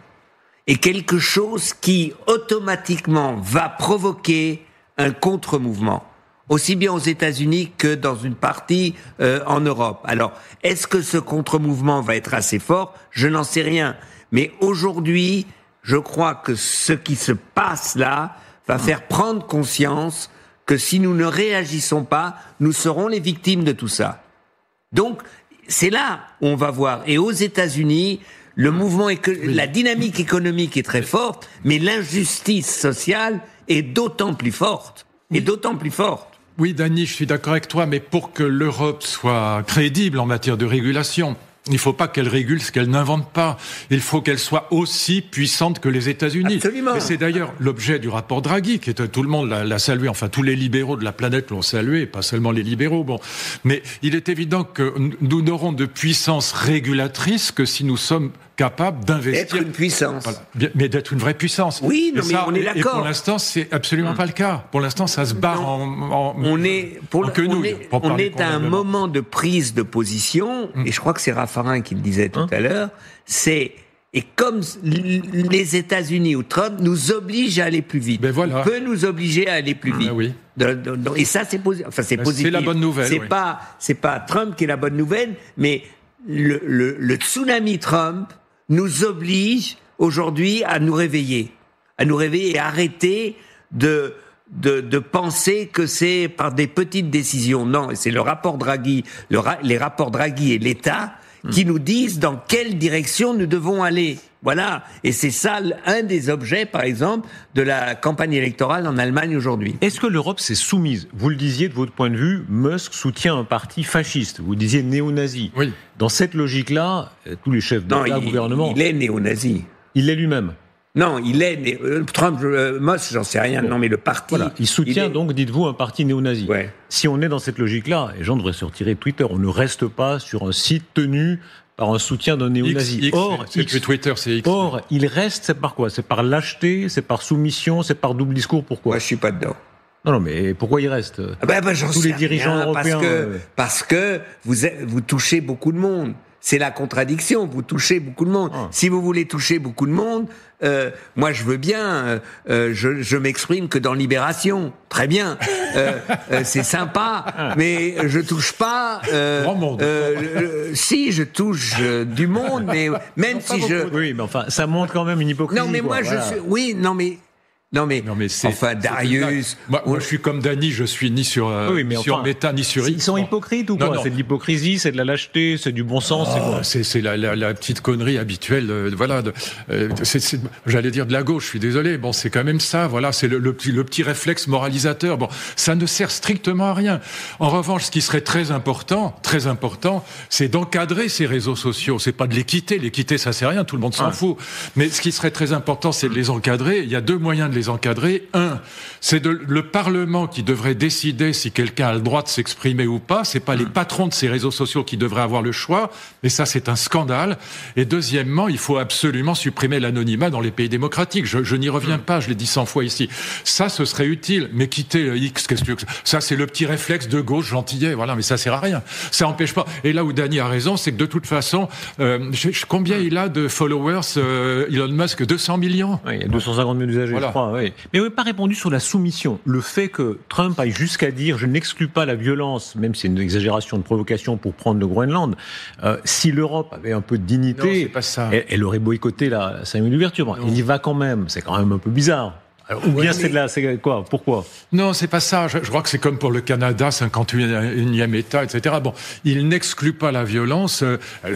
est quelque chose qui automatiquement va provoquer un contre-mouvement, aussi bien aux États-Unis que dans une partie en Europe. Alors, est-ce que ce contre-mouvement va être assez fort ? Je n'en sais rien. Mais aujourd'hui, je crois que ce qui se passe là va faire prendre conscience que si nous ne réagissons pas, nous serons les victimes de tout ça. Donc, c'est là où on va voir. Et aux États-Unis, le mouvement la dynamique économique est très forte, mais l'injustice sociale est d'autant plus forte. Oui, Dany, je suis d'accord avec toi, mais pour que l'Europe soit crédible en matière de régulation, il ne faut pas qu'elle régule ce qu'elle n'invente pas. Il faut qu'elle soit aussi puissante que les États-Unis. Absolument. Et c'est d'ailleurs l'objet du rapport Draghi, qui est, tout le monde l'a salué, enfin tous les libéraux de la planète l'ont salué, pas seulement les libéraux. Bon, mais il est évident que nous n'aurons de puissance régulatrice que si nous sommes capables d'investir. D'être une puissance. Voilà. Mais d'être une vraie puissance. Oui, non, mais on est d'accord. Et pour l'instant, c'est absolument pas le cas. Pour l'instant, ça se barre on est à un moment de prise de position, et je crois que c'est Raffarin qui le disait tout à l'heure, et comme les États-Unis ou Trump nous obligent à aller plus vite, on peut nous obliger à aller plus vite. Oui. Et ça, c'est positif. C'est la bonne nouvelle. C'est pas Trump qui est la bonne nouvelle, mais le tsunami Trump nous oblige aujourd'hui à nous réveiller et arrêter de penser que c'est par des petites décisions. Non, c'est le rapport Draghi, les rapports Draghi et l'État qui nous disent dans quelle direction nous devons aller. Voilà. Et c'est ça un des objets, par exemple, de la campagne électorale en Allemagne aujourd'hui. Est-ce que l'Europe s'est soumise ? Vous le disiez de votre point de vue, Musk soutient un parti fasciste. Vous disiez néo-nazi. Oui. Dans cette logique-là, tous les chefs d'État, gouvernement... Il est néo-nazi. Il l'est lui-même. Non, il est... Trump, Musk, j'en sais rien. Bon. Non, mais le parti... Voilà. Il soutient donc, dites-vous, un parti néo-nazi. Ouais. Si on est dans cette logique-là, les gens devraient se retirer de Twitter. On ne reste pas sur un site tenu par un soutien d'un néo-nazi. Twitter, c'est X. Or, il reste, c'est par quoi ? C'est par lâcheté, c'est par soumission, c'est par double discours, pourquoi ? Moi, je suis pas dedans. Non, mais pourquoi il reste ? Tous les dirigeants européens... Parce que vous touchez beaucoup de monde. C'est la contradiction, vous touchez beaucoup de monde. Si vous voulez toucher beaucoup de monde, moi je veux bien, je m'exprime que dans Libération, très bien, c'est sympa, mais je touche pas... Grand monde. Si, je touche du monde, mais même si je... Oui, mais enfin, ça montre quand même une hypocrisie. Non, mais moi je suis... Oui, non, mais enfin, Darius... Moi, je suis comme Dany, je suis ni sur Meta, ni sur X. Ils sont hypocrites ou quoi ? C'est de l'hypocrisie, c'est de la lâcheté, c'est du bon sens, c'est quoi ? C'est la petite connerie habituelle, j'allais dire de la gauche, je suis désolé. Bon, c'est quand même ça, voilà, c'est le petit réflexe moralisateur. Bon, ça ne sert strictement à rien. En revanche, ce qui serait très important, c'est d'encadrer ces réseaux sociaux. C'est pas de les quitter. Les quitter, ça sert à rien, tout le monde s'en fout. Mais ce qui serait très important, c'est de les encadrer. Il y a deux moyens de les les encadrer. C'est le Parlement qui devrait décider si quelqu'un a le droit de s'exprimer ou pas. C'est pas les patrons de ces réseaux sociaux qui devraient avoir le choix. Et ça, c'est un scandale. Et deuxièmement, il faut absolument supprimer l'anonymat dans les pays démocratiques. Je n'y reviens pas, je l'ai dit 100 fois ici. Ça, ce serait utile. Mais quitter le X, qu'est-ce que tu veux que ça, c'est le petit réflexe de gauche gentillet. Voilà, mais ça sert à rien. Ça empêche pas. Et là où Dany a raison, c'est que de toute façon, combien il a de followers, Elon Musk? 200 millions. Oui, il y a 250 millions d'usagers, voilà. Je crois. Oui. Mais vous n'avez pas répondu sur la soumission. Le fait que Trump aille jusqu'à dire « je n'exclus pas la violence », même si c'est une exagération de provocation pour prendre le Groenland, si l'Europe avait un peu de dignité, non, c'est pas ça. Elle aurait boycotté la cérémonie d'ouverture. Il y va quand même. C'est quand même un peu bizarre. Alors, ou bien c'est quoi? Pourquoi? Non, c'est pas ça. Je crois que c'est comme pour le Canada, 51e État, etc. Bon, il n'exclut pas la violence.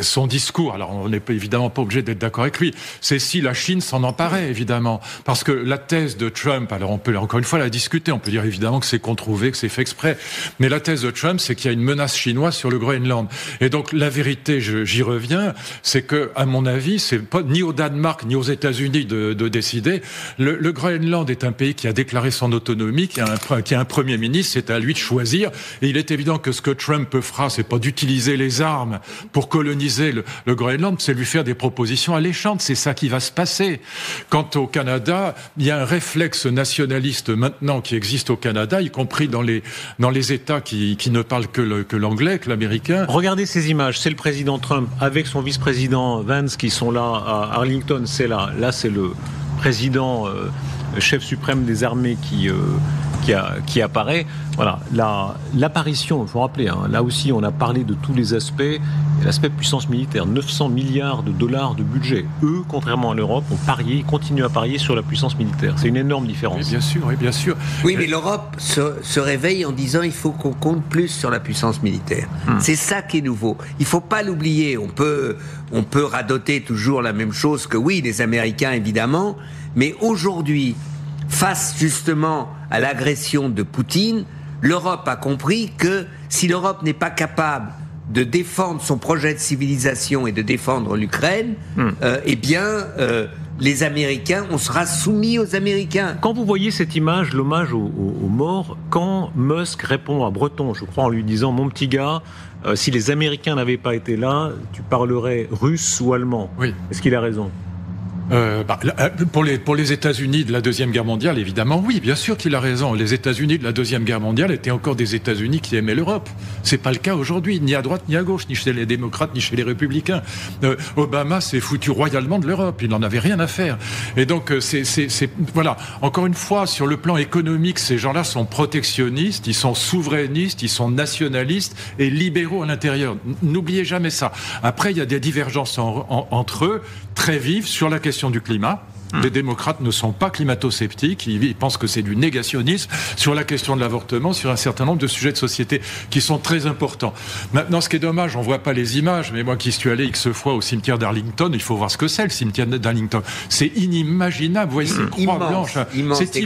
Son discours, alors on n'est évidemment pas obligé d'être d'accord avec lui, c'est si la Chine s'en emparait, évidemment. Parce que la thèse de Trump, alors on peut encore une fois la discuter, on peut dire évidemment que c'est controuvé, que c'est fait exprès, mais la thèse de Trump, c'est qu'il y a une menace chinoise sur le Groenland. Et donc la vérité, j'y reviens, c'est que, à mon avis, c'est pas ni au Danemark ni aux États-Unis de décider. Le Groenland est un pays qui a déclaré son autonomie, qui a un premier ministre, c'est à lui de choisir. Et il est évident que ce que Trump fera, c'est pas d'utiliser les armes pour coloniser le Groenland, c'est lui faire des propositions alléchantes. C'est ça qui va se passer. Quant au Canada, il y a un réflexe nationaliste maintenant qui existe au Canada, y compris dans les États qui ne parlent que l'anglais, que l'américain. Regardez ces images. C'est le président Trump avec son vice-président Vance qui sont là à Arlington. C'est là. Là, c'est le président chef suprême des armées qui apparaît. Voilà, l'apparition, il faut rappeler, là aussi on a parlé de tous les aspects, l'aspect puissance militaire, 900 milliards de dollars de budget. Eux, contrairement à l'Europe, ont parié, continuent à parier sur la puissance militaire. C'est une énorme différence. Oui, bien sûr, oui, bien sûr. Oui, mais l'Europe se réveille en disant il faut qu'on compte plus sur la puissance militaire. C'est ça qui est nouveau. Il ne faut pas l'oublier. On peut radoter toujours la même chose que oui, les Américains évidemment, mais aujourd'hui, face justement à l'agression de Poutine, l'Europe a compris que si l'Europe n'est pas capable de défendre son projet de civilisation et de défendre l'Ukraine, les Américains, on sera soumis aux Américains. Quand vous voyez cette image, l'hommage aux morts, quand Musk répond à Breton, je crois en lui disant « Mon petit gars, si les Américains n'avaient pas été là, tu parlerais russe ou allemand ». Oui. Est-ce qu'il a raison ? Pour les États-Unis de la Deuxième Guerre mondiale, évidemment, oui, bien sûr qu'il a raison. Les États-Unis de la Deuxième Guerre mondiale étaient encore des États-Unis qui aimaient l'Europe. C'est pas le cas aujourd'hui, ni à droite ni à gauche, ni chez les démocrates ni chez les républicains. Obama s'est foutu royalement de l'Europe, il n'en avait rien à faire. Et donc voilà. Encore une fois, sur le plan économique, ces gens-là sont protectionnistes, ils sont souverainistes, ils sont nationalistes et libéraux à l'intérieur. N'oubliez jamais ça. Après, il y a des divergences entre eux très vives sur la question du climat. Les démocrates ne sont pas climato-sceptiques, ils pensent que c'est du négationnisme sur la question de l'avortement, sur un certain nombre de sujets de société qui sont très importants. Maintenant, ce qui est dommage, on voit pas les images, mais moi qui suis allé X fois au cimetière d'Arlington, il faut voir ce que c'est le cimetière d'Arlington. C'est inimaginable, vous voyez ces croix blanches. C'est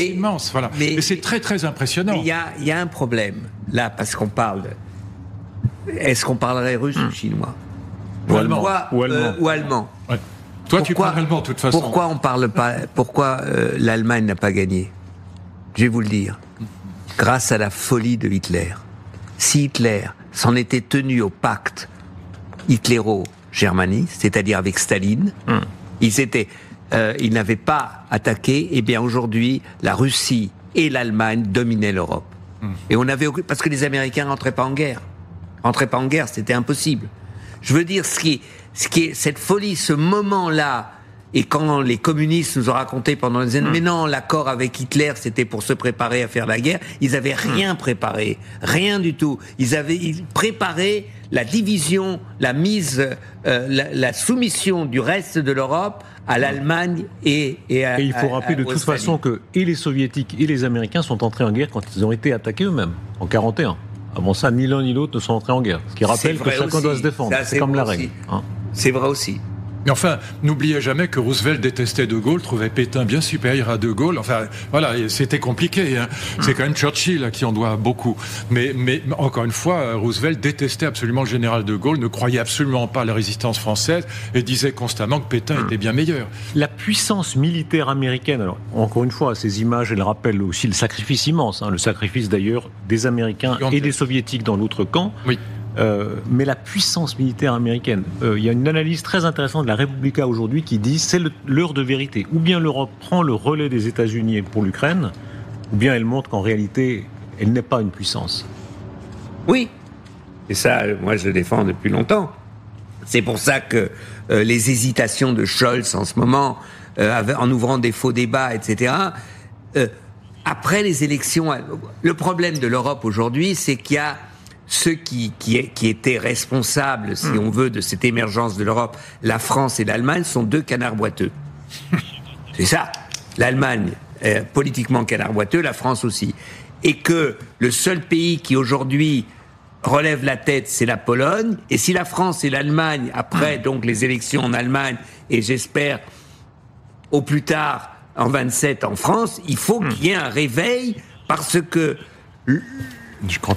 immense. Voilà. Et c'est très très impressionnant. Il y a un problème, là, parce qu'on parle... Est-ce qu'on parlerait russe ou chinois ? Ou allemand. Ou allemand. Ouais. Toi, tu parles allemand, de toute façon. Pourquoi on parle pas? Pourquoi l'Allemagne n'a pas gagné? Je vais vous le dire. Grâce à la folie de Hitler. Si Hitler s'en était tenu au pacte hitléro-germaniste, c'est-à-dire avec Staline, il n'avait pas attaqué. Eh bien, aujourd'hui, la Russie et l'Allemagne dominaient l'Europe. Et on avait parce que les Américains rentraient pas en guerre. C'était impossible. Je veux dire, ce qui est cette folie, ce moment-là, et quand les communistes nous ont raconté pendant des années, mais non, l'accord avec Hitler, c'était pour se préparer à faire la guerre, ils avaient rien préparé, rien du tout. Ils préparé la division, la mise, la soumission du reste de l'Europe à l'Allemagne et il faut rappeler de toute façon que et les Soviétiques et les Américains sont entrés en guerre quand ils ont été attaqués eux-mêmes, en 1941. Avant ça, ni l'un ni l'autre ne sont entrés en guerre. Ce qui rappelle que chacun doit se défendre. C'est comme la règle. C'est vrai aussi. Mais enfin, n'oubliez jamais que Roosevelt détestait De Gaulle, trouvait Pétain bien supérieur à De Gaulle. Enfin, voilà, c'était compliqué. Hein. C'est quand même Churchill à qui on doit beaucoup. Mais encore une fois, Roosevelt détestait absolument le général De Gaulle, ne croyait absolument pas à la résistance française et disait constamment que Pétain était bien meilleur. La puissance militaire américaine, alors encore une fois, ces images, elles rappellent aussi le sacrifice immense, le sacrifice d'ailleurs des Américains et des Soviétiques dans l'autre camp. Oui. Mais la puissance militaire américaine, il y a une analyse très intéressante de la Republica aujourd'hui qui dit c'est l'heure de vérité. Ou bien l'Europe prend le relais des États-Unis pour l'Ukraine, ou bien elle montre qu'en réalité, elle n'est pas une puissance. Oui, et ça, moi je le défends depuis longtemps. C'est pour ça que les hésitations de Scholz en ce moment, en ouvrant des faux débats, etc., après les élections, le problème de l'Europe aujourd'hui, c'est qu'il y a ceux qui étaient responsables, si on veut, de cette émergence de l'Europe, la France et l'Allemagne, sont deux canards boiteux. C'est ça. L'Allemagne, politiquement canard boiteux, la France aussi. Et que le seul pays qui aujourd'hui relève la tête, c'est la Pologne. Et si la France et l'Allemagne, après donc les élections en Allemagne, et j'espère au plus tard en 27 en France, il faut qu'il y ait un réveil, parce que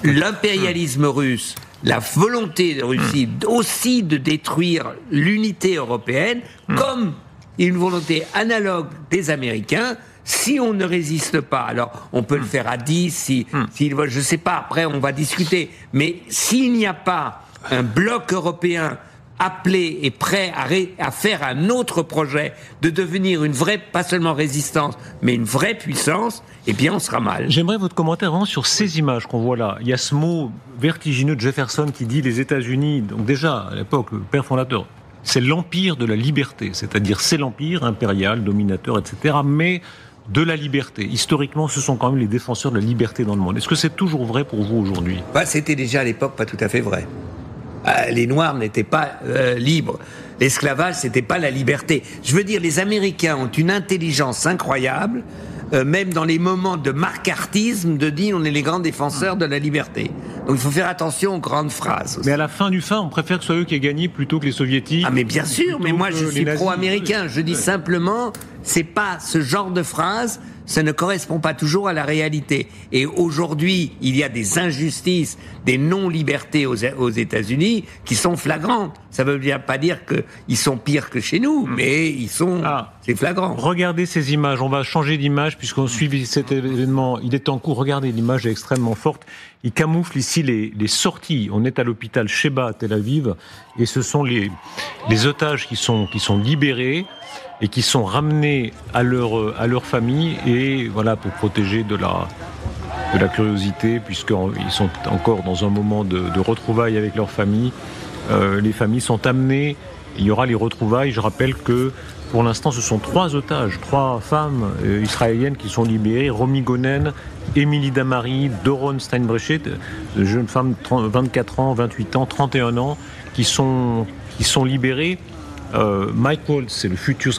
l'impérialisme russe, la volonté de Russie aussi de détruire l'unité européenne, comme une volonté analogue des Américains, si on ne résiste pas, alors on peut le faire à 10, je ne sais pas, après on va discuter, mais s'il n'y a pas un bloc européen appelé et prêt à faire un autre projet, de devenir une vraie, pas seulement résistance, mais une vraie puissance, eh bien on sera mal. J'aimerais votre commentaire vraiment sur ces images qu'on voit là. Il y a ce mot vertigineux de Jefferson qui dit les États-Unis, donc déjà à l'époque, le père fondateur, c'est l'empire de la liberté, c'est-à-dire c'est l'empire impérial, dominateur, etc., mais de la liberté. Historiquement, ce sont quand même les défenseurs de la liberté dans le monde. Est-ce que c'est toujours vrai pour vous aujourd'hui ? C'était déjà à l'époque pas tout à fait vrai. Les Noirs n'étaient pas libres. L'esclavage, c'était pas la liberté. Je veux dire, les Américains ont une intelligence incroyable, même dans les moments de macartisme, de dire on est les grands défenseurs de la liberté. Donc il faut faire attention aux grandes phrases aussi. Mais à la fin, on préfère que ce soit eux qui aient gagné plutôt que les Soviétiques. Ah mais bien sûr, mais moi je suis pro-américain. Je dis simplement, c'est pas ce genre de phrase, ça ne correspond pas toujours à la réalité. Et aujourd'hui, il y a des injustices, des non-libertés aux États-Unis qui sont flagrantes. Ça ne veut pas dire qu'ils sont pires que chez nous, mais ils sont... c'est flagrant. Regardez ces images. On va changer d'image puisqu'on suit cet événement. Il est en cours. Regardez, l'image est extrêmement forte. Il camoufle ici les sorties. On est à l'hôpital Sheba à Tel Aviv et ce sont les otages qui sont libérés et qui sont ramenés à leur famille, et voilà, pour protéger de la curiosité, puisqu'ils sont encore dans un moment de retrouvailles avec leur famille. Les familles sont amenées, il y aura les retrouvailles. Je rappelle que pour l'instant ce sont 3 otages, 3 femmes israéliennes qui sont libérées: Romy Gonen, Émilie Damari, Doron Steinbrechet, jeunes femmes 24 ans, 28 ans, 31 ans, qui sont libérées. Mike Waltz, c'est le futur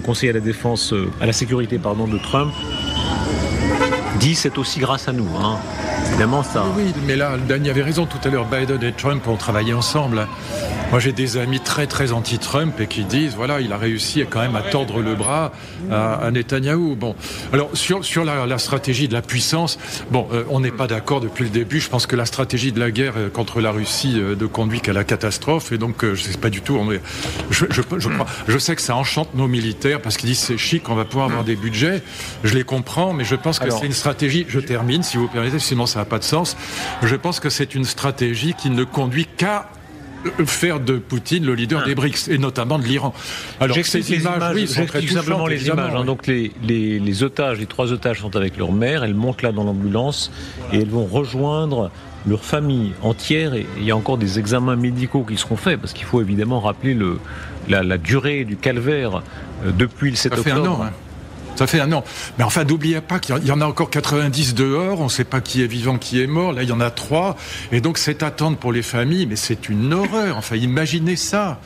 conseiller à la défense, à la sécurité, de Trump, dit c'est aussi grâce à nous. Évidemment, ça. Oui, mais là, Danny avait raison tout à l'heure. Biden et Trump ont travaillé ensemble. Moi, j'ai des amis très très anti-Trump et qui disent voilà, il a réussi quand même à tordre le bras à Netanyahou. Bon, alors sur la stratégie de la puissance, on n'est pas d'accord depuis le début. Je pense que la stratégie de la guerre contre la Russie ne conduit qu'à la catastrophe, et donc je sais pas du tout. Je sais que ça enchante nos militaires parce qu'ils disent c'est chic, on va pouvoir avoir des budgets. Je les comprends, mais je pense que c'est une stratégie. Je termine, si vous permettez, sinon ça n'a pas de sens. Je pense que c'est une stratégie qui ne conduit qu'à faire de Poutine le leader des BRICS, et notamment de l'Iran. Alors ces images, sont très touchantes, les images. Donc les otages, les 3 otages sont avec leur mère. Elles montent là dans l'ambulance et elles vont rejoindre leur famille entière. Et il y a encore des examens médicaux qui seront faits, parce qu'il faut évidemment rappeler la durée du calvaire depuis le 7 octobre. Ça fait 1 an. Ça fait 1 an. Mais enfin, n'oubliez pas qu'il y en a encore 90 dehors, on ne sait pas qui est vivant, qui est mort, là il y en a 3, et donc cette attente pour les familles, mais c'est une horreur. Enfin, imaginez ça.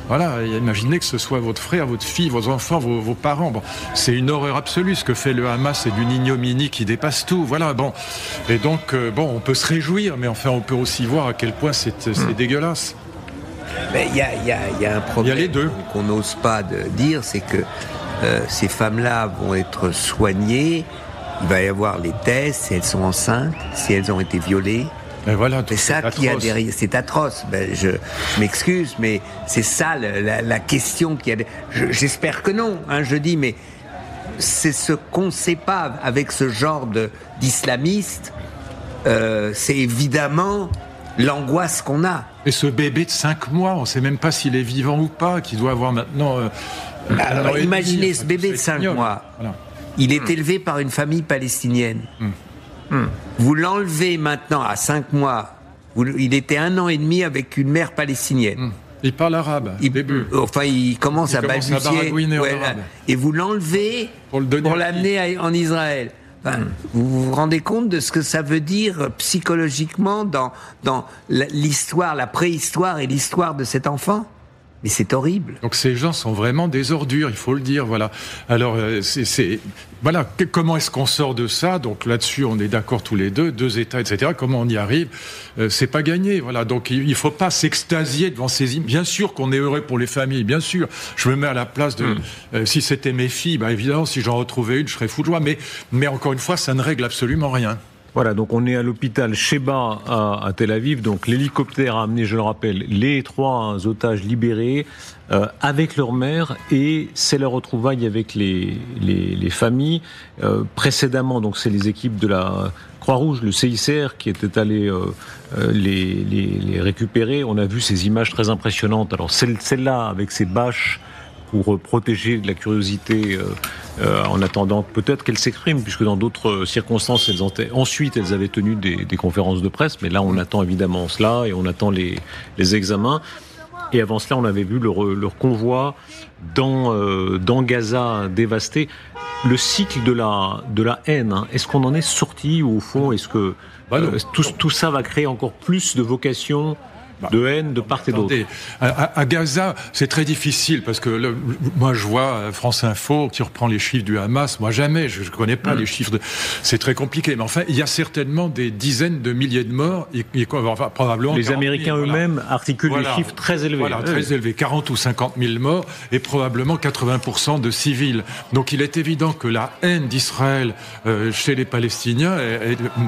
Voilà, imaginez que ce soit votre frère, votre fille, vos enfants, vos parents. Bon, c'est une horreur absolue. Ce que fait le Hamas, c'est d'une ignominie qui dépasse tout. Voilà, bon. Et donc, on peut se réjouir, mais enfin, on peut aussi voir à quel point c'est dégueulasse. Mais il y a un problème. Il y a les deux. Qu'on n'ose pas dire, c'est que ces femmes-là vont être soignées. Il va y avoir les tests, si elles sont enceintes, si elles ont été violées. Et voilà, c'est ça qui a derrière. C'est atroce. Je m'excuse, mais c'est ça la question qu'il y a. J'espère que non. Je dis, mais c'est ce qu'on ne sait pas avec ce genre d'islamistes. C'est évidemment l'angoisse qu'on a. Et ce bébé de 5 mois, on ne sait même pas s'il est vivant ou pas, qui doit avoir maintenant... Alors, imaginez ce bébé de 5 mois. Voilà. Il est élevé par une famille palestinienne. Vous l'enlevez maintenant à 5 mois. Il était 1 an et demi avec une mère palestinienne. Il parle arabe, début. Enfin, il commence à balbutier. Et vous l'enlevez pour l'amener en Israël. Enfin, vous vous rendez compte de ce que ça veut dire psychologiquement dans l'histoire, la préhistoire et l'histoire de cet enfant ? Mais c'est horrible. Donc ces gens sont vraiment des ordures, il faut le dire, voilà. Alors, voilà, comment est-ce qu'on sort de ça ? Donc là-dessus, on est d'accord tous les deux États, etc. Comment on y arrive ? C'est pas gagné, voilà. Donc il faut pas s'extasier devant ces images. Bien sûr qu'on est heureux pour les familles, bien sûr. Je me mets à la place de... si c'était mes filles, évidemment, si j'en retrouvais une, je serais fou de joie. Mais encore une fois, ça ne règle absolument rien. Voilà, donc on est à l'hôpital Sheba à Tel Aviv. Donc l'hélicoptère a amené, je le rappelle, les 3 otages libérés avec leur mère, et c'est la retrouvaille avec les familles. Précédemment, donc c'est les équipes de la Croix-Rouge, le CICR, qui étaient allés les récupérer. On a vu ces images très impressionnantes. Alors celle-là avec ses bâches pour protéger de la curiosité en attendant peut-être qu'elle s'exprime, puisque dans d'autres circonstances, ensuite elles avaient tenu des conférences de presse, mais là on attend évidemment cela et on attend les examens. Et avant cela, on avait vu leur convoi dans Gaza dévasté. Le cycle de la haine, est-ce qu'on en est sorti, ou au fond, est-ce que tout ça va créer encore plus de vocation de haine de part et d'autre? À Gaza, c'est très difficile, parce que moi je vois France Info qui reprend les chiffres du Hamas. Moi jamais, je ne connais pas les chiffres. C'est très compliqué. Mais enfin, il y a certainement des dizaines de milliers de morts. Probablement les Américains eux-mêmes articulent des chiffres très élevés. Voilà, très élevés. 40 ou 50 000 morts et probablement 80% de civils. Donc il est évident que la haine d'Israël chez les Palestiniens,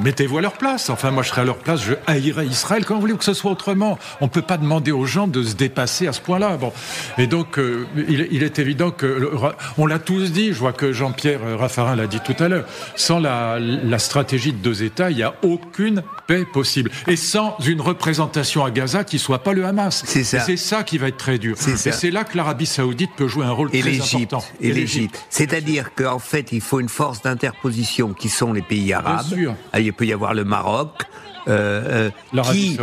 mettez-vous à leur place. Enfin, moi je serais à leur place, je haïrais Israël. Comment voulez-vous que ce soit autrement ? On ne peut pas demander aux gens de se dépasser à ce point-là. Bon. Et donc, il est évident que... on l'a tous dit, je vois que Jean-Pierre Raffarin l'a dit tout à l'heure, sans la stratégie de 2 États, il n'y a aucune paix possible. Et sans une représentation à Gaza qui ne soit pas le Hamas. C'est ça. Et c'est ça qui va être très dur. Et c'est là que l'Arabie Saoudite peut jouer un rôle très important. Et l'Égypte. C'est-à-dire qu'en fait, il faut une force d'interposition qui sont les pays arabes. Bien sûr. Il peut y avoir le Maroc, qui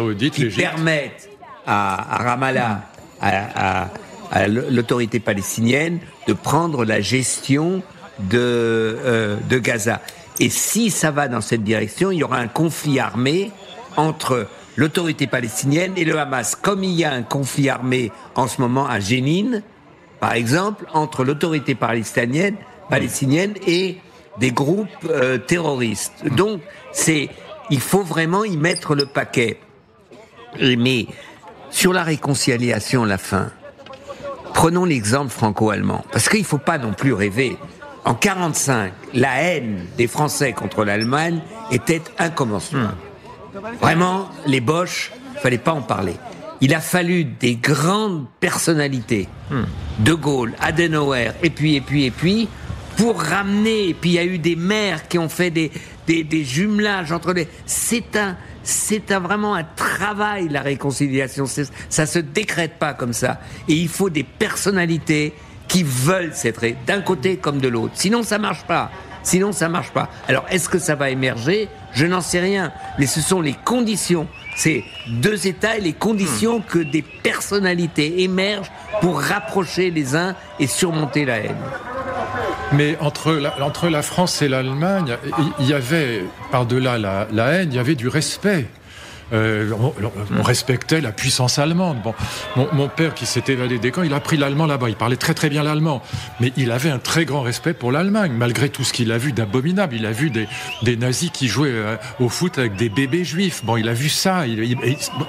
permettent à Ramallah, à l'autorité palestinienne, de prendre la gestion de Gaza. Et si ça va dans cette direction, il y aura un conflit armé entre l'autorité palestinienne et le Hamas. Comme il y a un conflit armé en ce moment à Jénine, par exemple, entre l'autorité palestinienne et des groupes terroristes. Donc, il faut vraiment y mettre le paquet. Mais sur la réconciliation à la fin, prenons l'exemple franco-allemand, parce qu'il ne faut pas non plus rêver. En 1945, la haine des Français contre l'Allemagne était incommensurable. Vraiment, les Boches, il ne fallait pas en parler. Il a fallu des grandes personnalités, De Gaulle, Adenauer, et puis, pour ramener. Et puis il y a eu des maires qui ont fait des jumelages entre les... C'est vraiment un travail, la réconciliation. Ça se décrète pas comme ça. Et il faut des personnalités qui veulent d'un côté comme de l'autre. Sinon, ça marche pas. Alors, est-ce que ça va émerger ? Je n'en sais rien. Mais ce sont les conditions. C'est 2 États et les conditions que des personnalités émergent pour rapprocher les uns et surmonter la haine. Mais entre la France et l'Allemagne, il y avait, par-delà la haine, il y avait du respect. on respectait la puissance allemande. Bon, mon père, qui s'était évadé des camps, il a appris l'allemand là-bas. Il parlait très très bien l'allemand, mais il avait un très grand respect pour l'Allemagne, malgré tout ce qu'il a vu d'abominable. Il a vu des nazis qui jouaient au foot avec des bébés juifs. Bon, il a vu ça.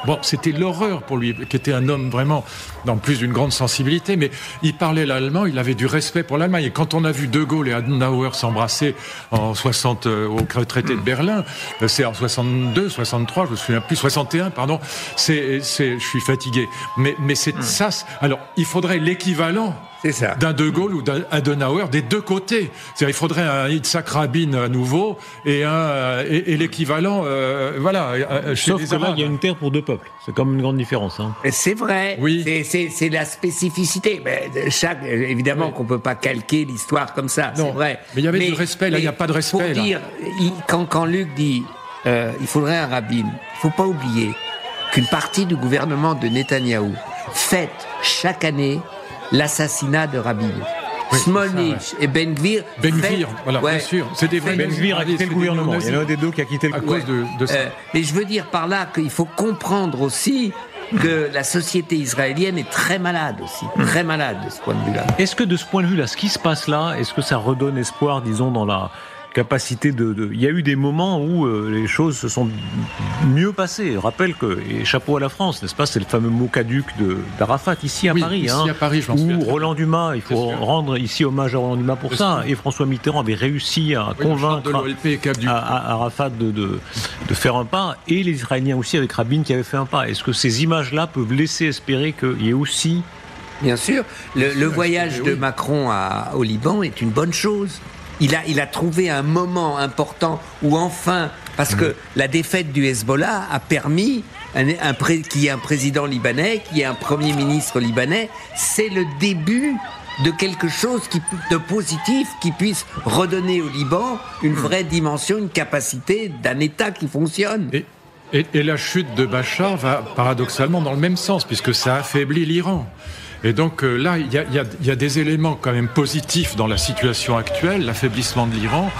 Bon, c'était l'horreur pour lui, qui était un homme vraiment, en plus d'une grande sensibilité, mais il parlait l'allemand, il avait du respect pour l'Allemagne. Et quand on a vu De Gaulle et Adenauer s'embrasser en 60 au traité de Berlin, c'est en 62, 63, je me souviens plus, 61, pardon. Je suis fatigué. Mais c'est ça. Alors, il faudrait l'équivalent d'un De Gaulle ou d'un Adenauer des deux côtés. C'est-à-dire, il faudrait un Yitzhak Rabin à nouveau et l'équivalent, Sauf que là, il y a une terre pour deux peuples. C'est comme une grande différence. Hein. C'est vrai. Oui. C'est la spécificité. Mais évidemment qu'on peut pas calquer l'histoire comme ça. Non, c'est vrai. Mais il y avait du respect. Là, il n'y a pas de respect. Pour dire, quand Luc dit, il faudrait un Rabin. Il faut pas oublier qu'une partie du gouvernement de Netanyahou fête chaque année l'assassinat de Rabin. Oui, Smotrich et Ben Gvir. Voilà, bien sûr. C'est des vrais. Ben Gvir a quitté le gouvernement. Il y en a un des deux qui a quitté le gouvernement. À cause de ça. Mais je veux dire par là qu'il faut comprendre aussi que la société israélienne est très malade aussi. Très malade de ce point de vue-là. Est-ce que de ce point de vue-là, ce qui se passe là, est-ce que ça redonne espoir, disons, dans la capacité Il y a eu des moments où les choses se sont mieux passées. Je rappelle que, et chapeau à la France, n'est-ce pas, c'est le fameux mot caduc d'Arafat, ici à Paris. Ici à Paris, je m'en souviens. Où Roland Dumas, il faut rendre ici hommage à Roland Dumas pour ça, et François Mitterrand avait réussi à convaincre Arafat de faire un pas, et les Israéliens aussi avec Rabin qui avait fait un pas. Est-ce que ces images-là peuvent laisser espérer qu'il y ait aussi... Bien sûr, le voyage de Macron au Liban est une bonne chose. Il a trouvé un moment important où enfin, parce que la défaite du Hezbollah a permis qu'il y ait un président libanais, qu'il y ait un premier ministre libanais, c'est le début de quelque chose de positif qui puisse redonner au Liban une vraie dimension, une capacité d'un État qui fonctionne. Et la chute de Bachar va paradoxalement dans le même sens, puisque ça affaiblit l'Iran. Et donc là, il y a des éléments quand même positifs dans la situation actuelle, l'affaiblissement de l'Iran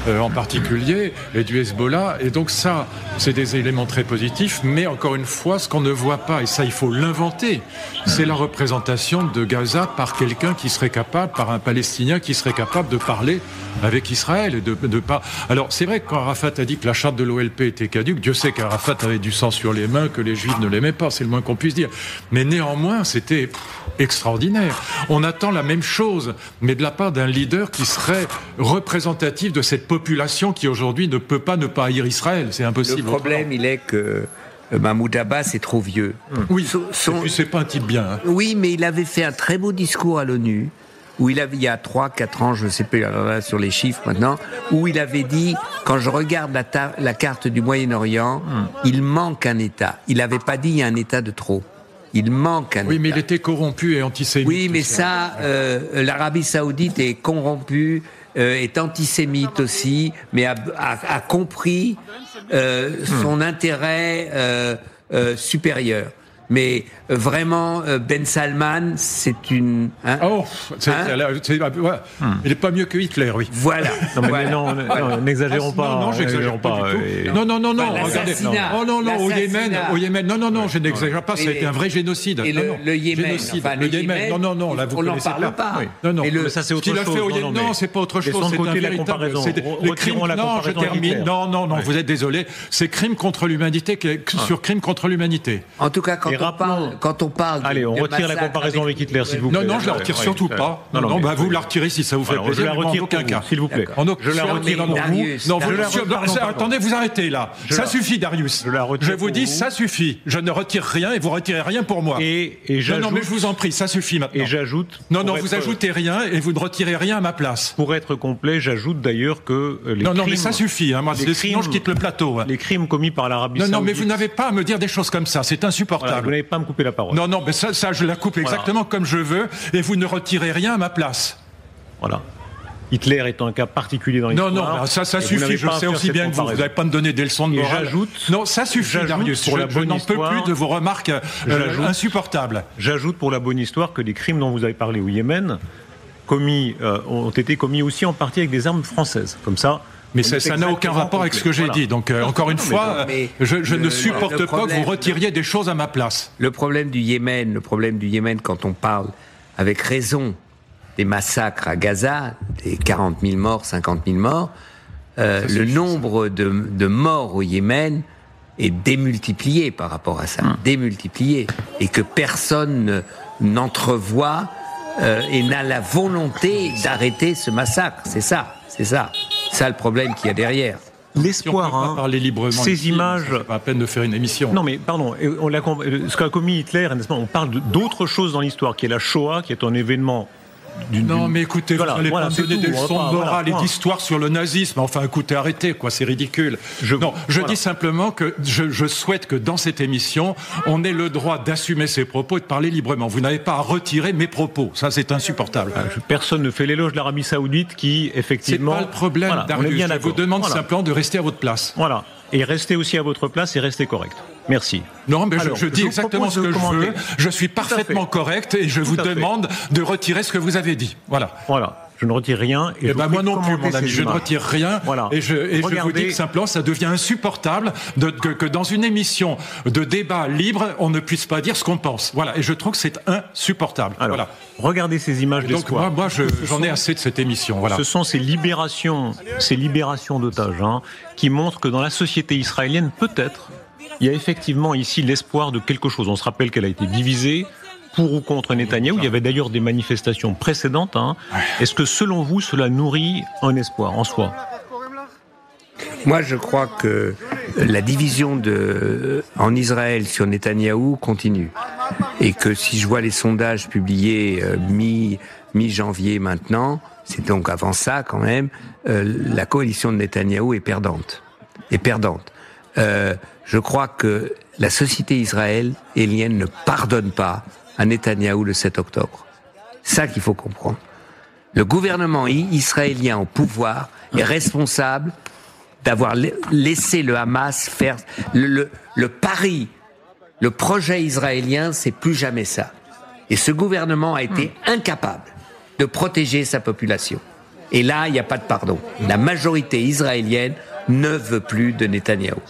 en particulier, et du Hezbollah. Et donc ça, c'est des éléments très positifs. Mais encore une fois, ce qu'on ne voit pas, et ça il faut l'inventer, c'est la représentation de Gaza par quelqu'un qui serait capable, par un Palestinien qui serait capable de parler avec Israël. Et de pas. Alors c'est vrai que quand Arafat a dit que la charte de l'OLP était caduque, Dieu sait qu'Arafat avait du sang sur les mains, que les Juifs ne l'aimaient pas, c'est le moins qu'on puisse dire. Mais néanmoins, c'était extraordinaire. On attend la même chose, mais de la part d'un leader qui serait représentatif de cette population qui aujourd'hui ne peut pas ne pas haïr Israël. C'est impossible. Le problème, il est que Mahmoud Abbas est trop vieux. Oui, et puis c'est pas un type bien. Hein. Oui, mais il avait fait un très beau discours à l'ONU, où il y a 3-4 ans, je ne sais plus sur les chiffres maintenant, où il avait dit, quand je regarde la carte du Moyen-Orient, il manque un État. Il n'avait pas dit il y a un État de trop. Il manque un État. Oui, mais il était corrompu et antisémite. Oui, mais ça, l'Arabie Saoudite est corrompue, est antisémite aussi, mais a compris son intérêt supérieur. Mais vraiment, Ben Salman, c'est une... Hein, il n'est pas mieux que Hitler, oui. Voilà. Non, n'exagérons pas. Non, j'exagère pas. Non, regardez. Au Yémen, non, je n'exagère pas, ça a été un vrai génocide. Et le Yémen, le Yémen, non, là, vous connaissez pas. On n'en parle pas. Non, mais ça, c'est autre chose. Non, c'est pas autre chose. C'est un véritable... Retirons la comparaison. Non, je termine. Non, vous êtes désolé. C'est crime contre l'humanité sur crime contre l'humanité. En tout cas, quand on parle... Allez, on retire la comparaison avec Hitler, s'il vous plaît. Non, je la retire surtout pas. Non, vous la retirez si ça vous fait plaisir. Je la retire, aucun cas, s'il vous plaît. Je la retire pour vous. Attendez, vous arrêtez là. Ça suffit, Darius. Je vous dis, ça suffit. Je ne retire rien et vous retirez rien pour moi. Non, mais je vous en prie, ça suffit maintenant. Et j'ajoute... Non, vous ajoutez rien et vous ne retirez rien à ma place. Pour être complet, j'ajoute d'ailleurs que les crimes... Non, mais ça suffit. Sinon, je quitte le plateau. Les crimes commis par l'Arabie Saoudite... Non, mais vous n'avez pas à me dire des choses comme ça. C'est insupportable. Vous n'avez pas à me couper la parole. Non, mais ça, je la coupe exactement comme je veux, et vous ne retirez rien à ma place. Voilà. Hitler est un cas particulier dans l'histoire. Non, ça suffit, je sais aussi bien que vous n'allez pas me donner des leçons de morale. Non, ça suffit, Darius, je n'en peux plus de vos remarques insupportables. J'ajoute pour la bonne histoire que les crimes dont vous avez parlé au Yémen ont été commis aussi en partie avec des armes françaises. Comme ça, Mais ça n'a aucun rapport avec ce que j'ai dit. Donc, encore une fois, je ne supporte pas que vous retiriez des choses à ma place. Le problème du Yémen, quand on parle avec raison des massacres à Gaza, des 40 000 morts, 50 000 morts, le nombre de morts au Yémen est démultiplié par rapport à ça, démultiplié, et que personne n'entrevoit et n'a la volonté d'arrêter ce massacre. C'est ça le problème qu'il y a derrière. L'espoir, si on peut pas parler librement ces images. C'est pas la peine de faire une émission. Non, mais pardon, ce qu'a commis Hitler, n'est-ce pas, on parle d'autre chose dans l'histoire, qui est la Shoah, qui est un événement. Non, mais écoutez, vous n'allez pas me donner des leçons de morale et d'histoire sur le nazisme. Enfin, écoutez, arrêtez, quoi, c'est ridicule. Je dis simplement que je souhaite que dans cette émission, on ait le droit d'assumer ses propos et de parler librement. Vous n'avez pas à retirer mes propos. Ça, c'est insupportable. Personne ne fait l'éloge de l'Arabie Saoudite qui, effectivement... C'est pas le problème, Darius. Je vous demande simplement de rester à votre place. Voilà. Et restez aussi à votre place et restez correct. Merci. Non, mais je dis exactement ce que je veux. Je suis parfaitement correct et je vous demande de retirer ce que vous avez dit. Voilà. Je ne retire rien. Et moi non plus, mon ami, je ne retire rien. Voilà. Et je vous dis que simplement, ça devient insupportable que dans une émission de débat libre, on ne puisse pas dire ce qu'on pense. Voilà. Et je trouve que c'est insupportable. Alors, regardez ces images d'espoir. Donc moi, j'en ai assez de cette émission. Voilà. Ce sont ces libérations d'otages qui montrent que dans la société israélienne, peut-être, il y a effectivement ici l'espoir de quelque chose. On se rappelle qu'elle a été divisée. Pour ou contre Netanyahou, il y avait d'ailleurs des manifestations précédentes. Est-ce que selon vous, cela nourrit un espoir en soi ? Moi, je crois que la division en Israël sur Netanyahou continue. Et que si je vois les sondages publiés mi-janvier maintenant, c'est donc avant ça quand même, la coalition de Netanyahou est perdante. Je crois que la société israélienne ne pardonne pas à Netanyahou le 7 octobre. C'est ça qu'il faut comprendre. Le gouvernement israélien au pouvoir est responsable d'avoir laissé le Hamas faire le pari. Le projet israélien, c'est plus jamais ça. Et ce gouvernement a été incapable de protéger sa population. Et là, il n'y a pas de pardon. La majorité israélienne ne veut plus de Netanyahou.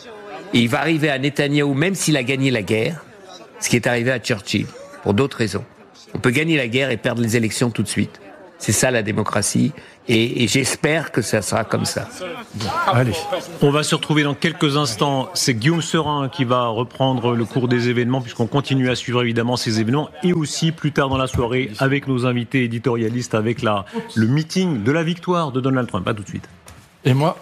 Et il va arriver à Netanyahou, même s'il a gagné la guerre, ce qui est arrivé à Churchill, pour d'autres raisons. On peut gagner la guerre et perdre les élections tout de suite. C'est ça la démocratie, et j'espère que ça sera comme ça. Allez, on va se retrouver dans quelques instants. C'est Guillaume Serin qui va reprendre le cours des événements, puisqu'on continue à suivre évidemment ces événements, et aussi plus tard dans la soirée avec nos invités éditorialistes, avec le meeting de la victoire de Donald Trump. À tout de suite. Et moi